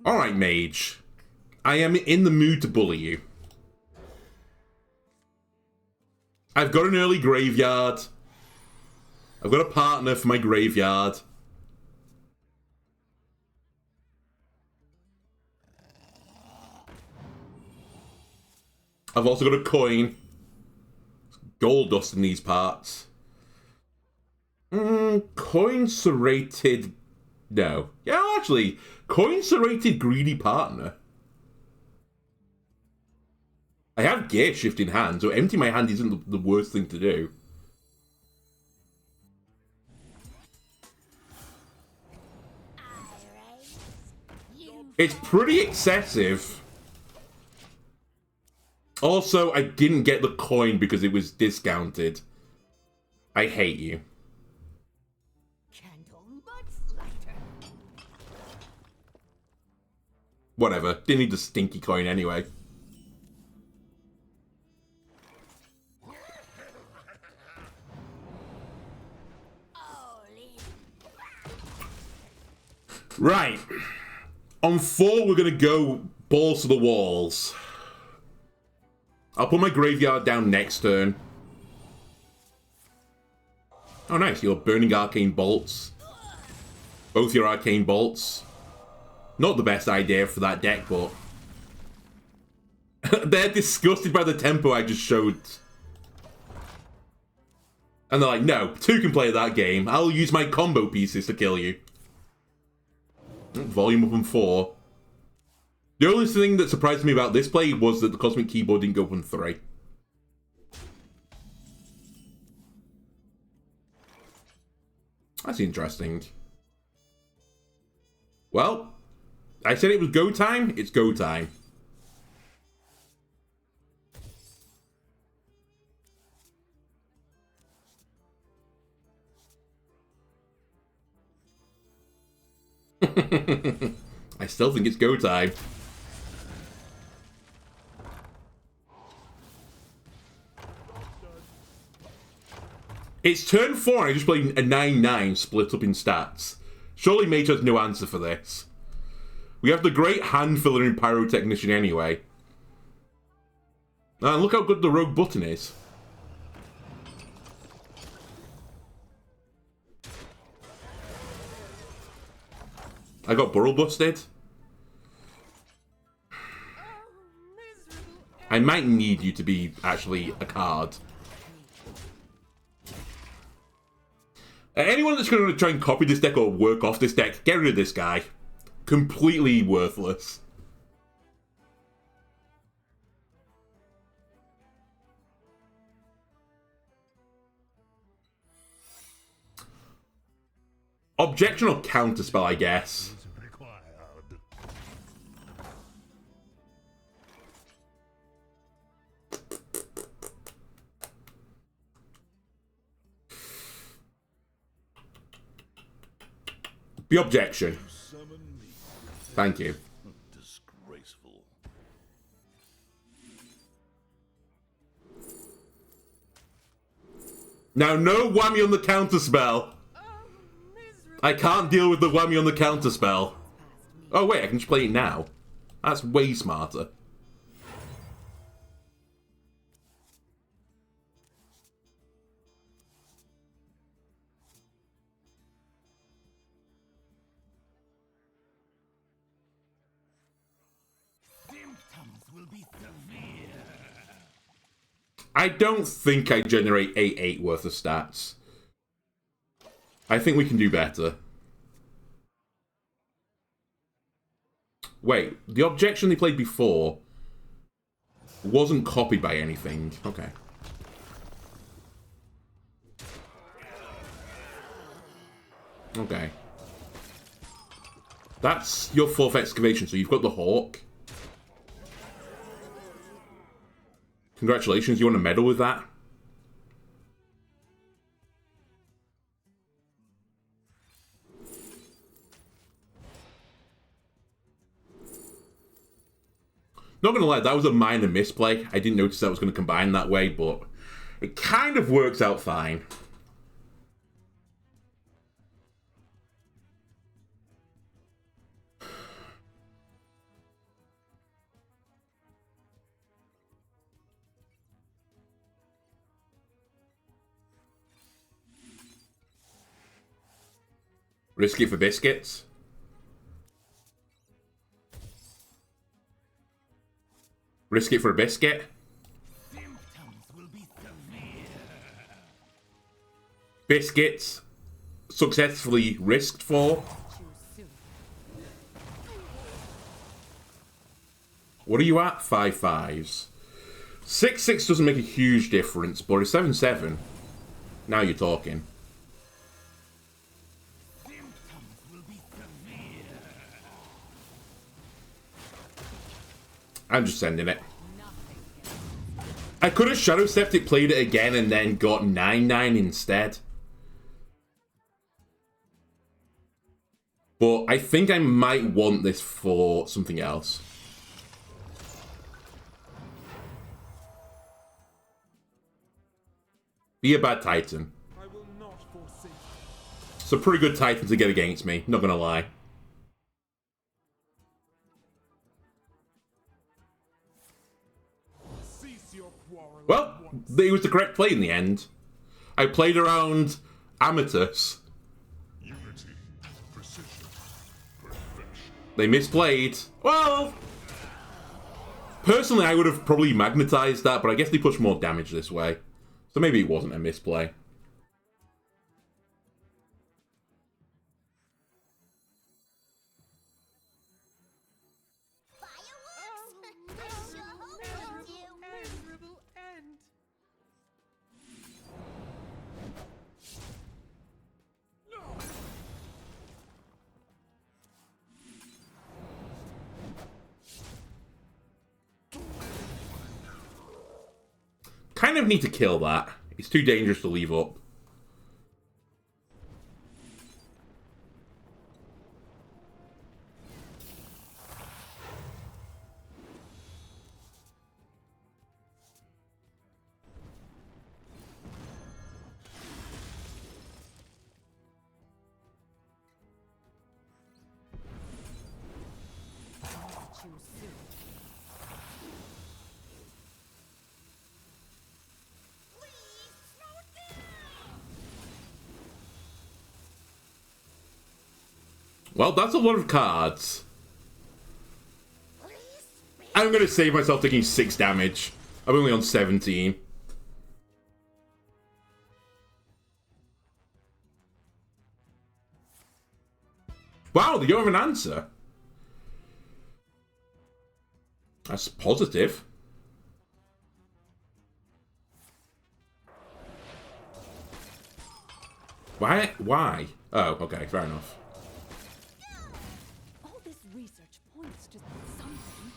S1: Alright, Mage. I am in the mood to bully you. I've got an early graveyard. I've got a partner for my graveyard. I've also got a coin. Gold dust in these parts. Coin serrated. No. Yeah, actually, coin serrated greedy partner. I have gear shift in hand, so empty my hand isn't the worst thing to do. It's pretty excessive. Also, I didn't get the coin because it was discounted. I hate you. Whatever. Didn't need the stinky coin anyway. Right. On 4, we're going to go balls to the walls. I'll put my graveyard down next turn. Oh, nice. You're burning arcane bolts. Both your arcane bolts. Not the best idea for that deck, but... They're disgusted by the tempo I just showed. And they're like, no, 2 can play that game. I'll use my combo pieces to kill you. Volume up on 4. The only thing that surprised me about this play was that the Cosmic Keyboard didn't go up on 3. That's interesting. Well, I said it was go time. It's go time. I still think it's go time. It's turn 4 and I just played a 9-9 split up in stats. Surely Mage has no answer for this. We have the great hand filler in Pyrotechnician anyway. And look how good the rogue button is. I got Burrow busted. I might need you to be actually a card. Anyone that's going to try and copy this deck or work off this deck, get rid of this guy. Completely worthless. Objection or counterspell, I guess. The objection. Thank you.
S3: Disgraceful.
S1: Now, no whammy on the counterspell. I can't deal with the whammy on the counterspell. Oh wait, I can just play it now. That's way smarter. I don't think I generate 8-8 worth of stats. I think we can do better. Wait, the objection they played before wasn't copied by anything. Okay. Okay. That's your 4th excavation, so you've got the Hawk. Congratulations, you want a medal with that? Not gonna lie, that was a minor misplay. I didn't notice that was gonna combine that way, but it kind of works out fine. Risk it for biscuits. Risk it for a biscuit. Biscuits. Successfully risked for. What are you at? 5/5s. 6/6 doesn't make a huge difference, but a 7/7. Now you're talking. I'm just sending it. I could have Shadow Stepped it, played it again, and then got 9/9 instead. But I think I might want this for something else. Be a bad Titan.
S5: I will not forsake.
S1: It's a pretty good Titan to get against me, not gonna lie.
S5: Cease your quarrel.
S1: Well, it was the correct play in the end. I played around Amatus.
S6: Unity, precision, perfection.
S1: They misplayed. Well, personally, I would have probably magnetized that, but I guess they push more damage this way. So maybe it wasn't a misplay.
S2: Fireworks? I sure hope they do.
S5: Miserable end.
S1: Kind of need to kill that. It's too dangerous to leave up. Well, that's a lot of cards. I'm going to save myself taking 6 damage. I'm only on 17. Wow, they don't have an answer. That's positive. Why? Why? Oh, okay, fair enough.
S4: All this research points to something.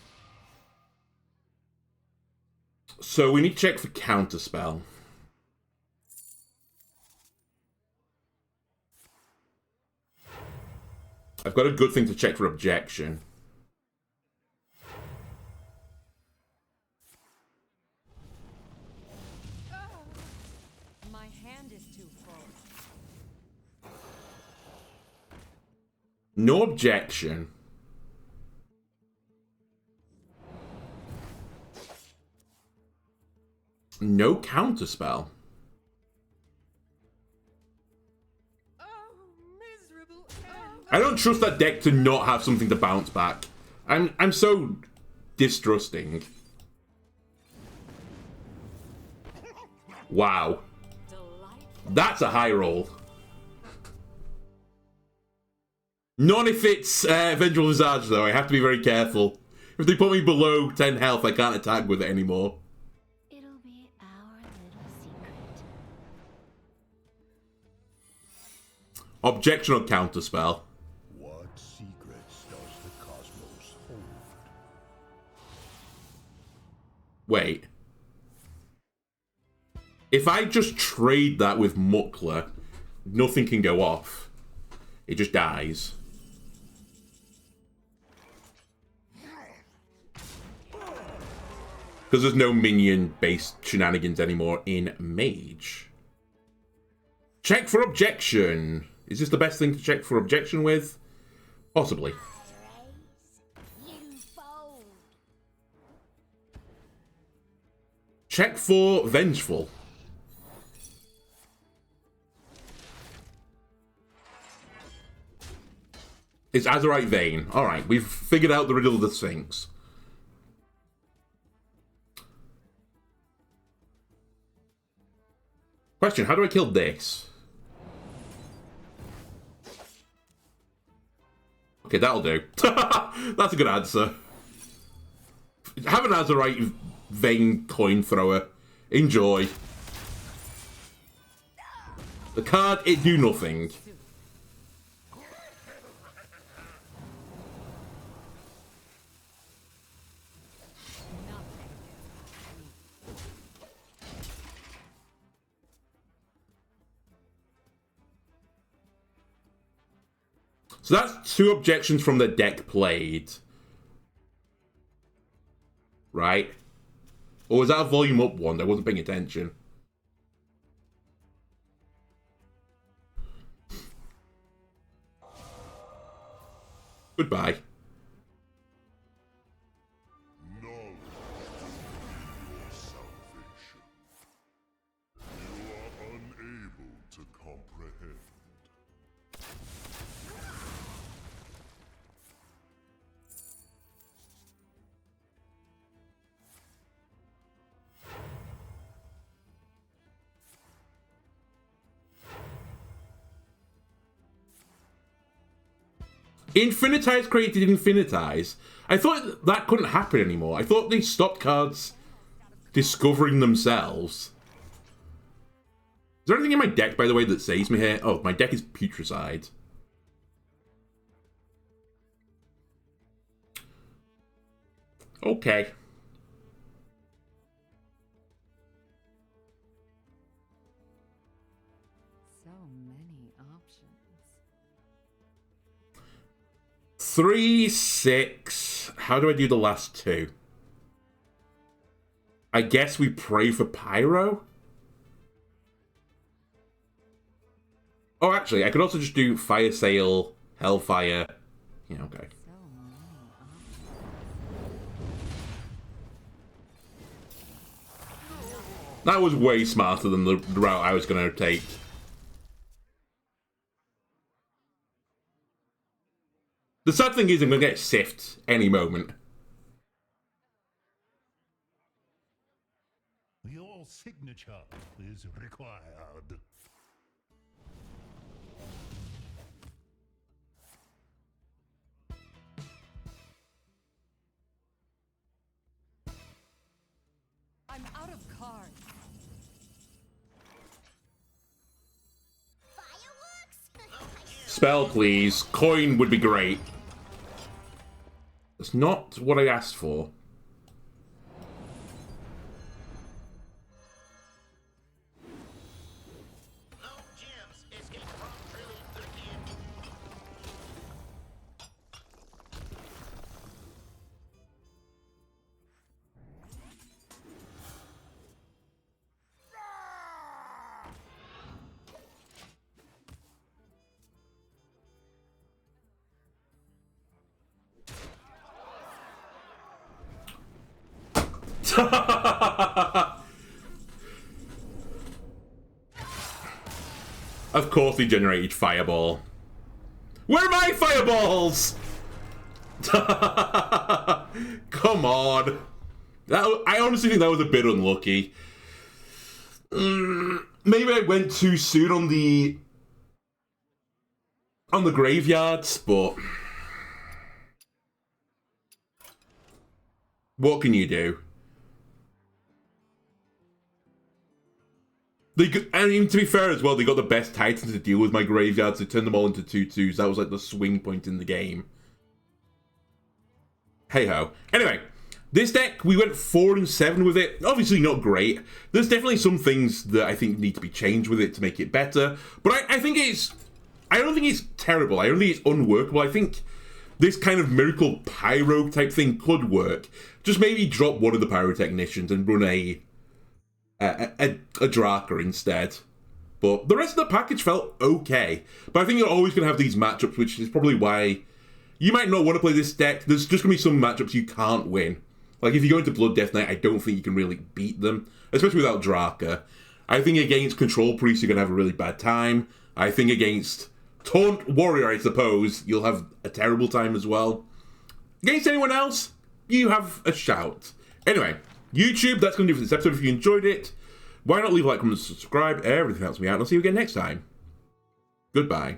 S1: So we need to check for counterspell. I've got a good thing to check for objection.
S4: My hand is too full.
S1: No objection. No counterspell.
S5: Miserable end.
S1: I don't trust that deck to not have something to bounce back. I'm so distrusting. Wow. That's a high roll. Not if it's Vengeful Visage, though. I have to be very careful. If they put me below 10 health, I can't attack with it anymore.
S2: It'll be our little secret.
S1: Objection or counterspell.
S6: What secrets does the cosmos hold?
S1: Wait. If I just trade that with Muckler, nothing can go off. It just dies. Because there's no minion-based shenanigans anymore in Mage. Check for objection. Is this the best thing to check for objection with? Possibly.
S2: You fold.
S1: Check for Vengeful. It's Azurite Vein. Alright, we've figured out the riddle of the Sphinx. Question, how do I kill this? Okay, that'll do. That's a good answer. Have an Azurite Vein coin thrower. Enjoy. The card, it do nothing. So that's 2 objections from the deck played. Right? Or was that a volume up one? I wasn't paying attention. Goodbye.
S6: Knowledge is your salvation. You are unable to comprehend.
S1: Infinitize created Infinitize. I thought that couldn't happen anymore. I thought they stopped cards discovering themselves. Is there anything in my deck, by the way, that saves me here? Oh, my deck is Putricide. Okay.
S4: So many options.
S1: 3, 6. How do I do the last 2? I guess we pray for Pyro? Oh, actually, I could also just do Fire Sale, Hellfire. Yeah, okay.
S4: So many options.
S1: That was way smarter than the route I was going to take. The sad thing is I'm going to get Sift any moment.
S6: Your signature is required.
S4: I'm out of cards.
S2: Fireworks?
S1: Spell, please. Coin would be great. That's not what I asked for. Of course he generated Fireball. Where are my Fireballs? Come on. I honestly think that was a bit unlucky. Maybe I went too soon on the graveyards, but what can you do? I mean, to be fair as well, they got the best Titans to deal with my graveyards. They turned them all into 2/2s. That was like the swing point in the game. Hey-ho. Anyway, this deck, we went 4 and 7 with it. Obviously not great. There's definitely some things that I think need to be changed with it to make it better. But I think it's... I don't think it's terrible. I don't think it's unworkable. I think this kind of Mirracle Pyrogue type thing could work. Just maybe drop one of the Pyrotechnicians and run a Draka instead. But the rest of the package felt okay. But I think you're always going to have these matchups, which is probably why you might not want to play this deck. There's just going to be some matchups you can't win. Like, if you go into Blood Death Knight, I don't think you can really beat them, especially without Draka. I think against Control Priest, you're going to have a really bad time. I think against Taunt Warrior, I suppose, you'll have a terrible time as well. Against anyone else, you have a shout. Anyway, YouTube, that's going to do for this episode. If you enjoyed it, why not leave a like, comment, subscribe, everything helps me out, and I'll see you again next time. Goodbye.